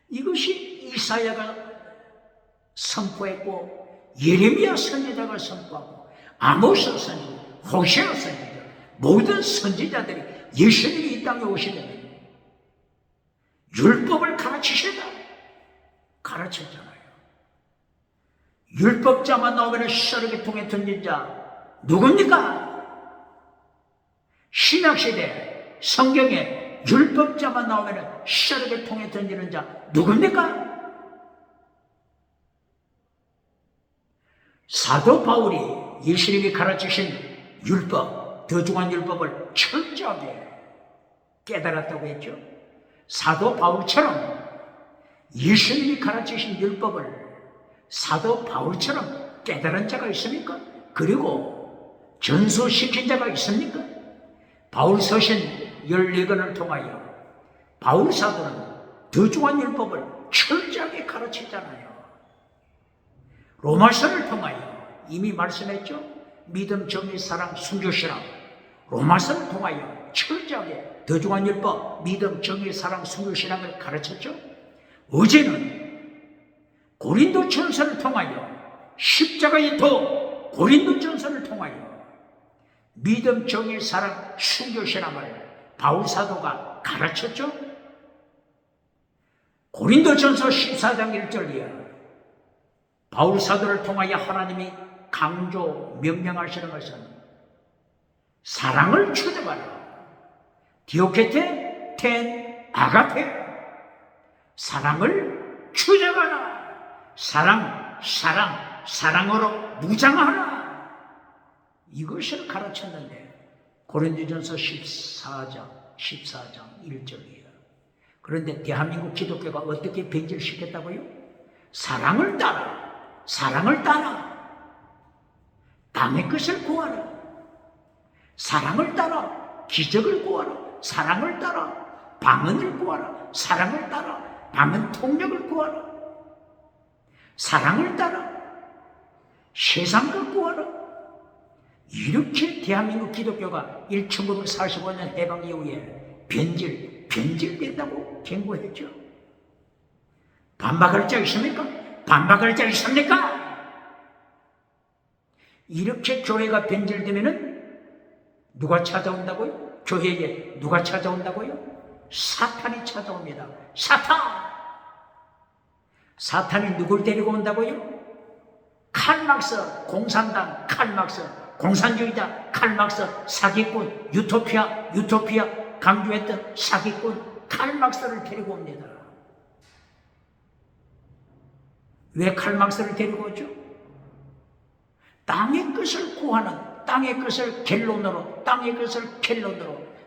이것이 이사야가 선포했고, 예레미야 선지자가 선포하고, 아모스 선지자, 호세아 선지자, 모든 선지자들이 예수님이 이 땅에 오시려면 율법을 가르쳤잖아요. 율법자만 나오면 셔르게 통에 던진 자 누굽니까? 신약시대 성경에 율법자만 나오면 셔르게 통에 던지는 자 누굽니까? 사도 바울이 예수님이 가르치신 율법, 더중한 율법을 철저하게 깨달았다고 했죠. 사도 바울처럼 예수님이 가르치신 율법을 사도 바울처럼 깨달은 자가 있습니까? 그리고 전수시킨 자가 있습니까? 바울 서신 14권을 통하여 바울 사도는 더중한 율법을 철저하게 가르치잖아요. 로마서를 통하여 이미 말씀했죠. 믿음, 정의, 사랑, 순교, 신앙. 로마서를 통하여 철저하게 더중한 율법, 믿음, 정의, 사랑, 순교, 신앙을 가르쳤죠. 어제는 고린도전서를 통하여 십자가의 도, 고린도전서를 통하여 믿음, 정의, 사랑, 순교, 신앙을 바울 사도가 가르쳤죠. 고린도전서 14장 1절이야. 바울 사도를 통하여 하나님이 강조 명령하시는 것은 사랑을 추적하라. 디오케테 텐 아가페. 사랑을 추적하라. 사랑으로 무장하라. 이것을 가르쳤는데 고린도전서 14장 1절이에요. 그런데 대한민국 기독교가 어떻게 변질시켰다고요? 사랑을 따라. 남의 것을 구하라. 사랑을 따라 기적을 구하라. 사랑을 따라 방언을 구하라. 사랑을 따라 방언 통역을 구하라. 사랑을 따라 세상 것 구하라. 이렇게 대한민국 기독교가 1945년 해방 이후에 변질된다고 경고했죠. 반박할 자 있습니까? 이렇게 교회가 변질되면은 누가 찾아온다고요? 교회에 누가 찾아온다고요? 사탄이 찾아옵니다. 사탄이 누굴 데리고 온다고요? 칼막스, 공산당, 칼막스, 공산주의자, 칼막스, 사기꾼, 유토피아 강조했던 사기꾼 칼막스를 데리고 옵니다. 왜 칼막스를 데리고 오죠? 땅의 것을 구하는, 땅의 것을 켈론으로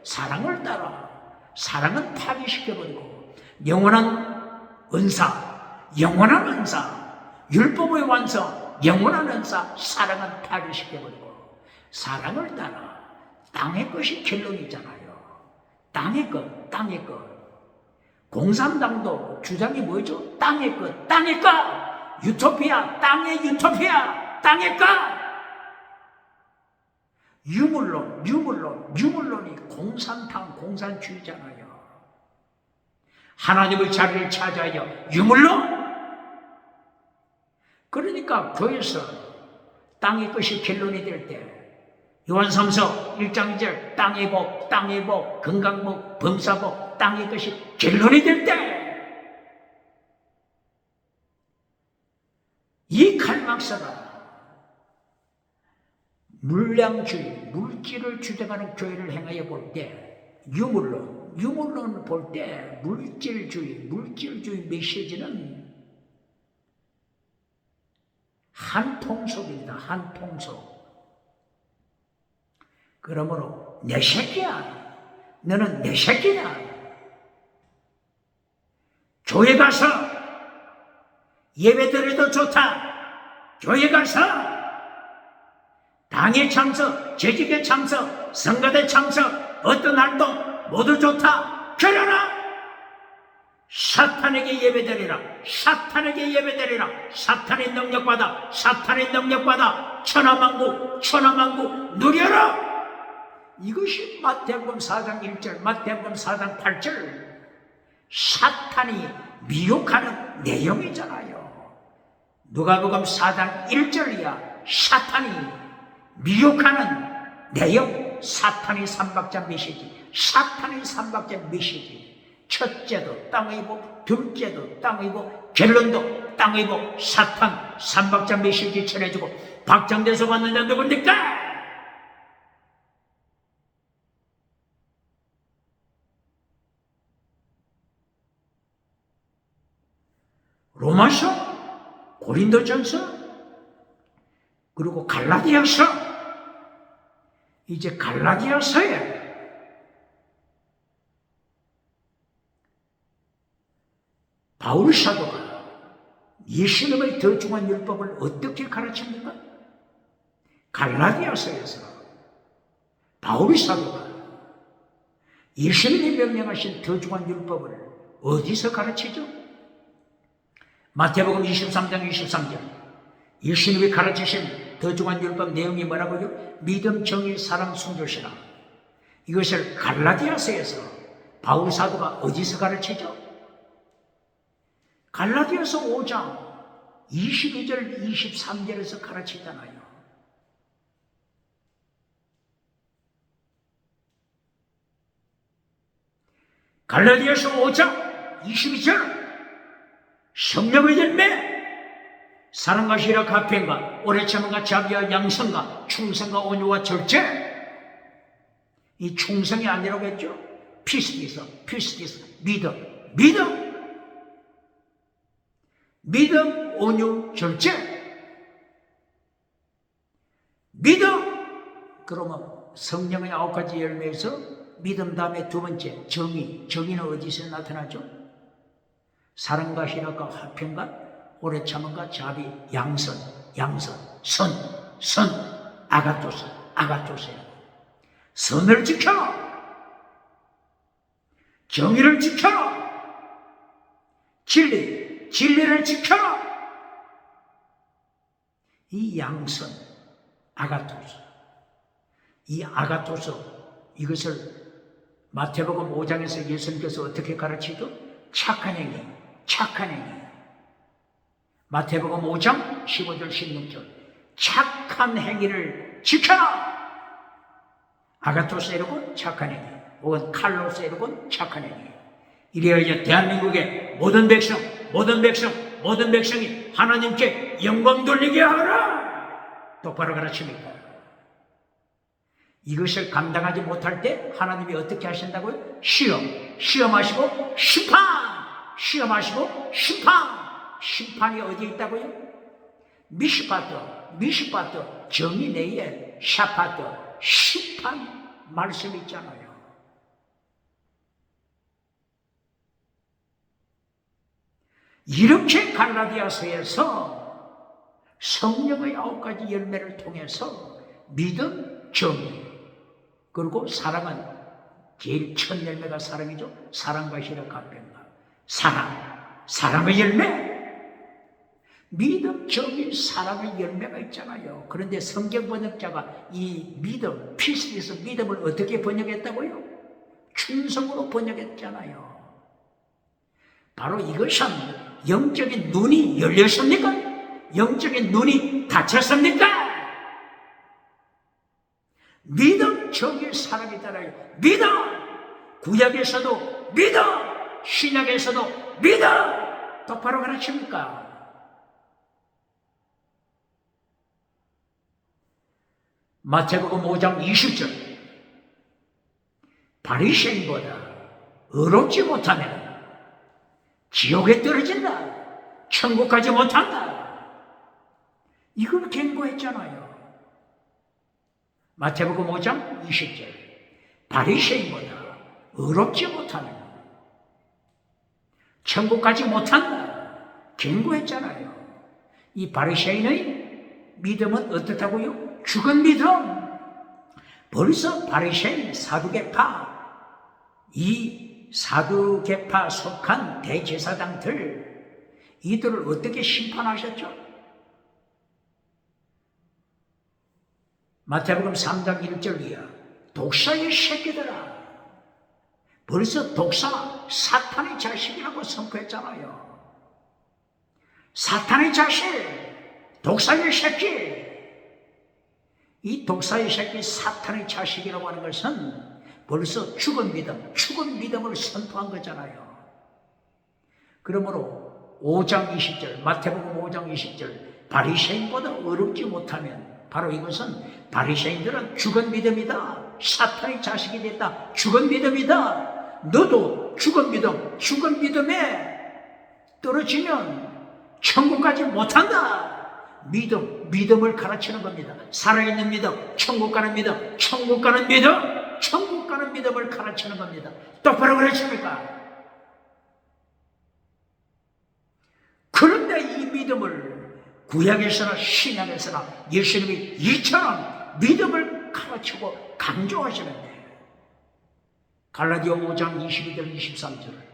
사랑을 따라. 사랑은 파괴시켜버리고 영원한 은사, 율법의 완성, 영원한 은사, 사랑은 파괴시켜버리고 사랑을 따라. 땅의 것이 켈론이잖아요. 땅의 것. 공산당도 주장이 뭐죠? 땅의 것. 유토피아, 땅의 것. 유물론, 유물론이 공산당, 공산주의잖아요. 하나님의 자리를 차지하여 유물론. 그러니까 교회에서 땅의 것이 결론이 될 때, 요한삼서 1장 2절 땅의 복, 건강복, 범사복, 땅의 것이 결론이 될 때, 이 칼막스가 물량주의, 물질을 주장하는 교회를 행하여 볼 때, 유물론 볼 때 물질주의 메시지는 한통속입니다. 한통속. 그러므로 내 새끼야, 너는 내 새끼다. 교회 가서 예배드려도 좋다. 교회 가서 당회 참석, 재직회 참석, 성가대 참석, 어떤 활동 모두 좋다. 그러나 사탄에게 예배드리라. 사탄의 능력받아 천하만국 누려라. 이것이 마태복음 4장 1절, 마태복음 4장 8절, 사탄이 미혹하는 내용이잖아요. 누가복음 4장 1절이야. 사탄이 미혹하는 내용, 사탄의 삼박자 메시지. 첫째도 땅의 복, 둘째도 땅의 복, 결론도 땅의 복, 사탄 삼박자 메시지 전해주고 박장대소 받는 자 누굽니까? 로마서, 고린도전서, 그리고 갈라디아서. 이제 갈라디아서에 바울 사도가 예수님의 더 중한 율법을 어떻게 가르칩니까? 갈라디아서에서 바울 사도가 예수님이 명령하신 더 중한 율법을 어디서 가르치죠? 마태복음 23장 23절. 예수님이 가르치신 더 중한 율법 내용이 뭐라고요? 믿음, 정의, 사랑, 순교시라. 이것을 갈라디아서에서 바울 사도가 어디서 가르치죠? 갈라디아서 5장 22절 23절에서 가르치잖아요. 갈라디아서 5장 22절 성령의 열매, 사랑과 희락, 화평과 오래 참음과 자비와 양선과 충성과 온유와 절제. 이 충성이 아니라고 했죠? 피스티스, 믿음, 온유, 절제. 믿음. 그러면 성령의 9가지 열매에서 믿음 다음에 두 번째 정의는 어디서 나타나죠? 사랑과 희락과 화평과 오래 참음과 자비, 양선, 선, 아가토스예요. 선을 지켜, 정의를 지켜, 진리를 지켜. 이 양선, 아가토스. 이 아가토스, 이것을 마태복음 5장에서 예수님께서 어떻게 가르치죠? 착한 행위. 마태복음 5장 15절 16절. 착한 행위를 지켜라. 아가토스 이르곤 착한 행위, 혹은 칼로스 이르곤 착한 행위. 이래야 이제 대한민국의 모든 백성이 하나님께 영광 돌리게 하라. 똑바로 가르칩니다. 이것을 감당하지 못할 때 하나님이 어떻게 하신다고요? 시험하시고 심판. 심판이 어디에 있다고요? 미시파트 정의 내에 샤파트 심판 말씀이 있잖아요. 이렇게 갈라디아서에서 성령의 9가지 열매를 통해서 믿음, 정의, 그리고 사랑은 제일 첫 열매가 사랑이죠. 사랑과 희락, 화평과 사랑의 열매. 믿음적인 사랑의 열매가 있잖아요. 그런데 성경 번역자가 이 믿음, 피스에서 믿음을 어떻게 번역했다고요? 충성으로 번역했잖아요. 바로 이것은 영적인 눈이 열렸습니까? 영적인 눈이 닫혔습니까? 믿음적인 사랑이 따라요. 믿음! 구약에서도 믿음! 신약에서도 믿음! 똑바로 가르칩니까? 마태복음 5장 20절 바리새인보다 의롭지 못하면 지옥에 떨어진다. 천국 가지 못한다. 이걸 경고했잖아요. 마태복음 5장 20절 바리새인보다 의롭지 못하면 천국 가지 못한다. 경고했잖아요. 이 바리새인의 믿음은 어떻다고요? 죽은 믿음. 벌써 바리새인, 사두개파, 이 사두개파 속한 대제사장들, 이들을 어떻게 심판하셨죠? 마태복음 3장 1절 이하 독사의 새끼들아. 벌써 독사, 사탄의 자식이라고 선포했잖아요. 사탄의 자식, 독사의 새끼. 이 독사의 새끼 사탄의 자식이라고 하는 것은 벌써 죽은 믿음을 선포한 거잖아요. 그러므로 5장 20절, 마태복음 5장 20절, 바리새인보다 어렵지 못하면 바로 이것은 바리새인들은 죽은 믿음이다. 사탄의 자식이 됐다. 죽은 믿음이다. 너도 죽은 믿음에 떨어지면 천국 가지 못한다. 믿음을 가르치는 겁니다. 살아있는 믿음, 천국 가는 믿음, 천국 가는 믿음을 가르치는 겁니다. 똑바로 가르칩니까? 그런데 이 믿음을 구약에서나 신약에서나 예수님이 이처럼 믿음을 가르치고 강조하시는데 갈라디아 5장 22절 23절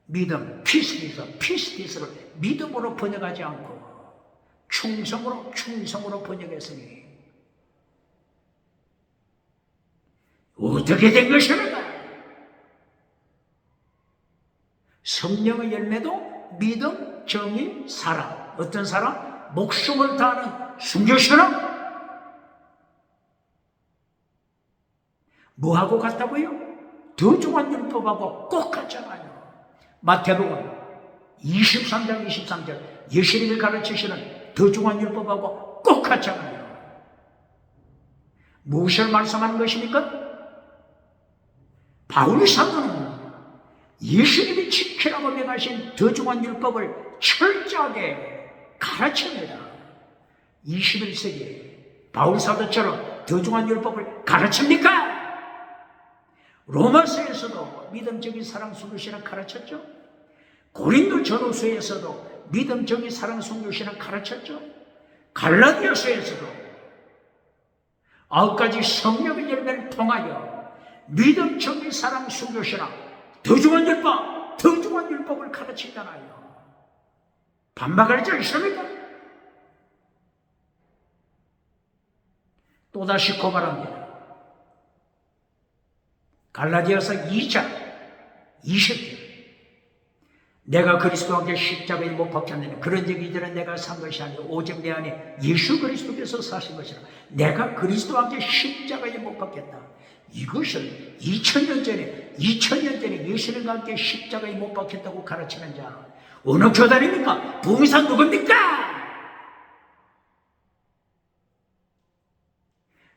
믿음, 피스티스를 믿음으로 번역하지 않고 충성으로 번역했으니 어떻게 된 것입니까? 성령의 열매도 믿음, 정의, 사랑. 어떤 사람? 목숨을 다하는 순교처럼 뭐하고 같다고요? 더 중한 율법하고 꼭 같잖아요. 마태복음 23장 23절 예수님이 가르치시는 더 중한 율법하고 꼭 같잖아요. 무엇을 말씀하는 것입니까? 바울 사도는 예수님이 지키라고 명하신 더 중한 율법을 철저하게 가르칩니다. 21세기에 바울 사도처럼 더 중한 율법을 가르칩니까? 로마서에서도 믿음적인 사랑 순교신을 가르쳤죠. 고린도 전후서에서도 믿음적인 사랑 순교신을 가르쳤죠. 갈라디아서에서도 9가지 성령의 열매를 통하여 믿음적인 사랑 순교신을 더 중한 율법을 가르치잖아요. 반박할 줄 있습니까? 또다시 고발합니다. 갈라디아서 2장 20절 내가 그리스도와 함께 십자가에 못 박혔느니 그런즉 이들은 내가 산 것이 아니라 오직 내 안에 예수 그리스도께서 사신 것이라. 내가 그리스도와 함께 십자가에 못 박혔다. 이것을 2000년 전에 예수님과 함께 십자가에 못 박혔다고 가르치는 자 어느 교단입니까? 부흥사 누굽니까?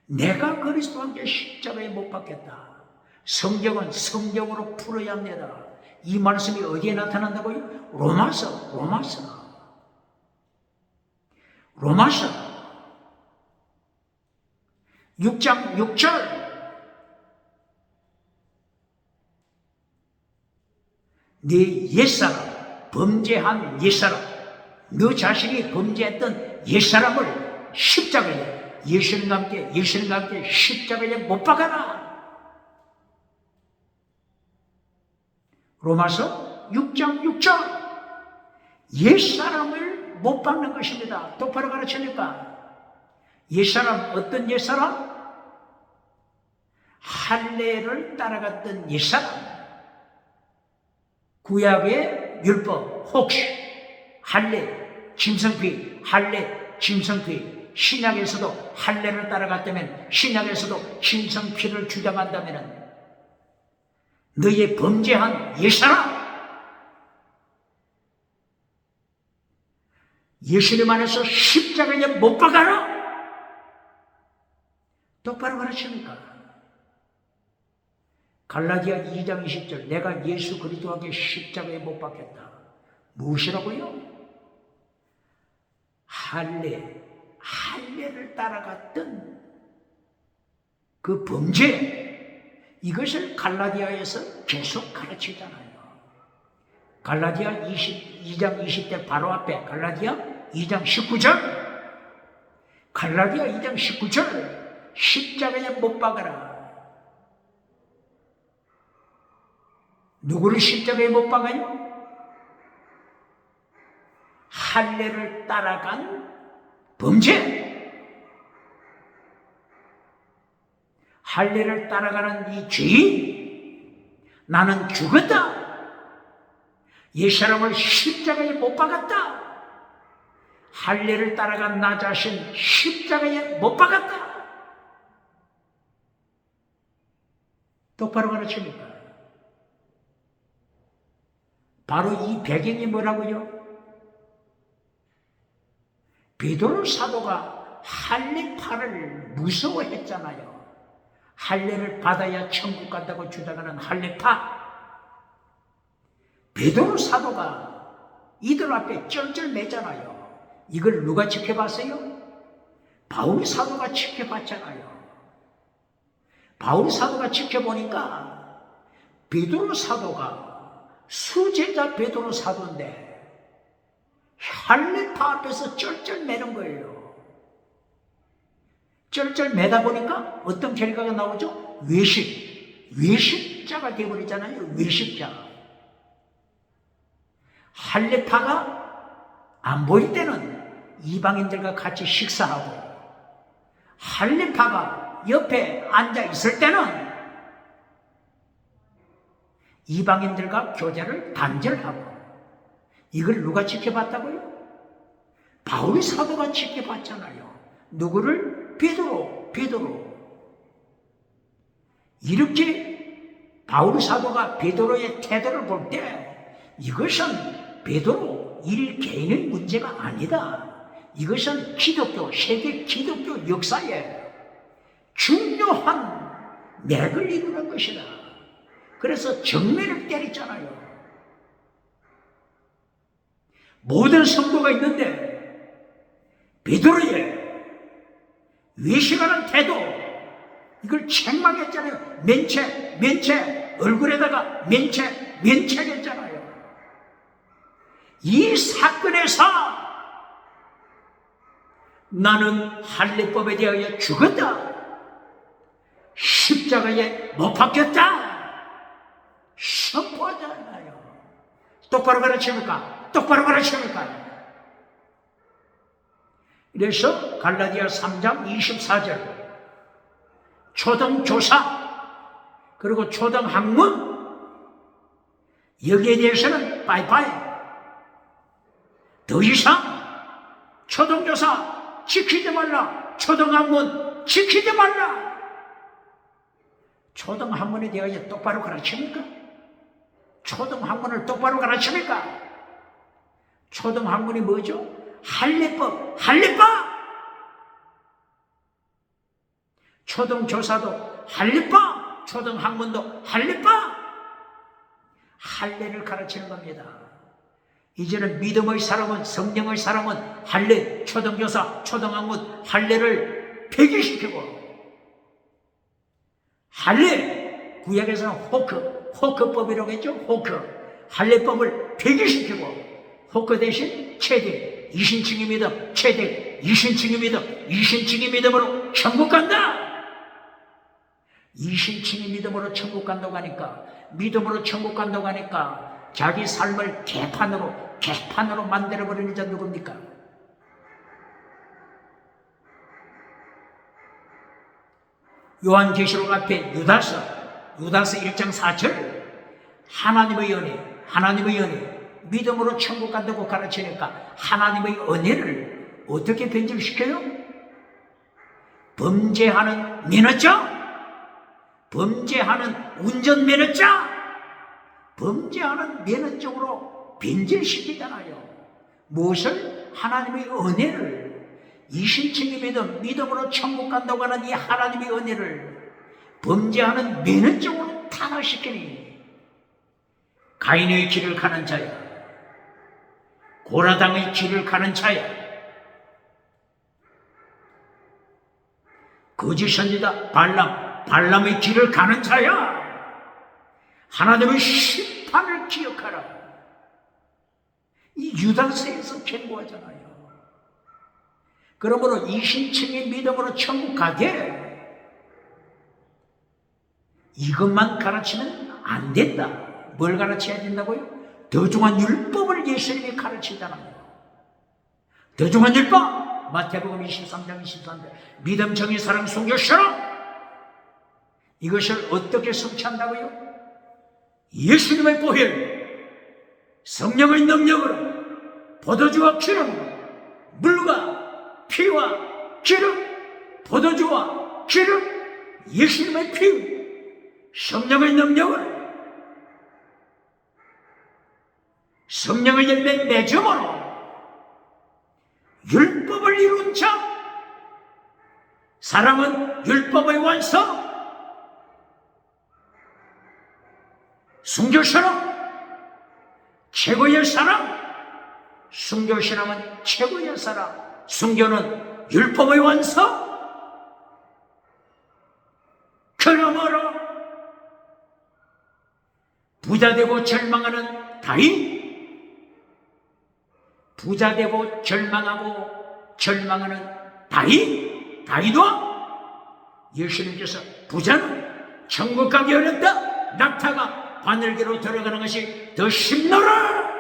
내가 그리스도와 함께 십자가에 못 박혔다. 성경은 성경으로 풀어야 합니다. 이 말씀이 어디에 나타난다고요? 로마서 6장 6절 네 옛사람, 범죄한 옛사람, 너 자신이 범죄했던 옛사람을 십자가에 예수님과 함께 십자가에 못 박아라. 로마서 6장 6절 옛사람을 못 박는 것입니다. 똑바로 가르치니까. 옛사람, 어떤 옛사람? 할례를 따라갔던 옛사람. 구약의 율법, 혹시 할례, 짐승피, 할례, 짐승피. 신약에서도 할례를 따라갔다면, 신약에서도 짐승피를 주장한다면 너의 범죄한 옛사람, 예수님 안에서 십자가에 못 박아라. 똑바로 가르치니까. 갈라디아 2장 20절, 내가 예수 그리스도에게 십자가에 못 박혔다. 무엇이라고요? 할례를 따라갔던 그 범죄, 이것을 갈라디아에서 계속 가르치잖아요. 갈라디아 2장 20절 바로 앞에 갈라디아 2장 19절, 갈라디아 2장 19절, 십자가에 못 박아라. 누구를 십자가에 못 박아요? 할례를 따라간 범죄, 할례를 따라가는 이 죄인, 나는 죽었다. 옛사람을 십자가에 못 박았다. 할례를 따라간 나 자신 십자가에 못 박았다. 똑바로 가르칩니까? 바로 이 배경이 뭐라고요? 베드로 사도가 할례파를 무서워했잖아요. 할례를 받아야 천국 간다고 주장하는 할례파. 베드로 사도가 이들 앞에 쩔쩔매잖아요. 이걸 누가 지켜봤어요? 바울 사도가 지켜봤잖아요. 바울 사도가 지켜보니까 베드로 사도가 수제자 베드로 사도인데 할례파 앞에서 쩔쩔매는 거예요. 쩔쩔매다 보니까 어떤 결과가 나오죠? 외식자가 되어버리잖아요. 외식자. 할례파가 안 보일 때는 이방인들과 같이 식사하고, 할례파가 옆에 앉아 있을 때는 이방인들과 교제를 단절하고. 이걸 누가 지켜봤다고요? 바울 사도가 지켜봤잖아요. 누구를? 베드로. 이렇게 바울 사도가 베드로의 태도를 볼 때 이것은 베드로 일 개인의 문제가 아니다. 이것은 기독교, 세계 기독교 역사에 중요한 맥을 이루는 것이다. 그래서 정면을 때렸잖아요. 모든 성도가 있는데 베드로의 외식하는 태도, 이걸 책망했잖아요. 면책, 얼굴에다가 면책했잖아요. 이 사건에서 나는 할례법에 대하여 죽었다. 십자가에 못 박혔다. 선포하잖아요. 똑바로 가르칩니까? 똑바로 가르칩니까? 그래서 갈라디아 3장 24절, 초등교사 그리고 초등학문, 여기에 대해서는 빠이빠이. 더 이상 초등교사 지키지 말라, 초등학문 지키지 말라. 초등학문에 대하여 똑바로 가르칩니까? 초등학문을 똑바로 가르칩니까? 초등학문이 뭐죠? 할례법. 초등교사도 할례법, 초등학문도 할례법. 할례를 가르치는 겁니다. 이제는 믿음의 사람은, 성령의 사람은 할례, 초등교사, 초등학문, 할례를 폐기시키고, 할례, 구약에서는 호크법이라고 했죠. 호크, 할례법을 폐기시키고, 호크 대신 체득, 이신칭의 믿음, 체득, 이신칭의 믿음, 이신칭의 믿음으로 천국 간다. 이신칭의 믿음으로 천국 간다고 하니까, 믿음으로 천국 간다고 하니까 자기 삶을 개판으로 만들어버리는 자 누굽니까? 요한계시록 앞에 유다서 1장 4절 하나님의 은혜 믿음으로 천국 간다고 가르치니까 하나님의 은혜를 어떻게 변질시켜요? 범죄하는 운전면허자 범죄하는 면허적으로 변질시키잖아요. 무엇을? 하나님의 은혜를, 이신층이 믿음으로 천국 간다고 하는 이 하나님의 은혜를 범죄하는 면허적으로 타락시키니 가인의 길을 가는 자야, 고라당의 길을 가는 자야, 거짓 선지자 발람의 길을 가는 자야, 하나님의 심판을 기억하라. 이 유다서에서 경고하잖아요. 그러므로 이신층의 믿음으로 천국 가게 이것만 가르치면 안 된다. 뭘 가르쳐야 된다고요? 더 중한 율법을 예수님이 가르치잖아요. 더 중한 율법, 마태복음 23장 23절 믿음, 정의, 사랑, 순교, 실험, 이것을 어떻게 성취한다고요? 예수님의 보혈, 성령의 능력으로, 포도주와 기름으로, 물과 피와 기름, 포도주와 기름, 예수님의 피, 성령의 능력으로, 성령의 열매 맺음으로 율법을 이룬 자, 사랑은 율법의 완성, 순교신앙 최고의 사랑, 순교신앙은 최고의 사랑, 순교는 율법의 완성. 그러므로 부자되고 절망하는 부자되고 절망하는 다윗도 예수님께서 부자는 천국 가기 어렵다, 낙타가 바늘기로 들어가는 것이 더 쉽노라.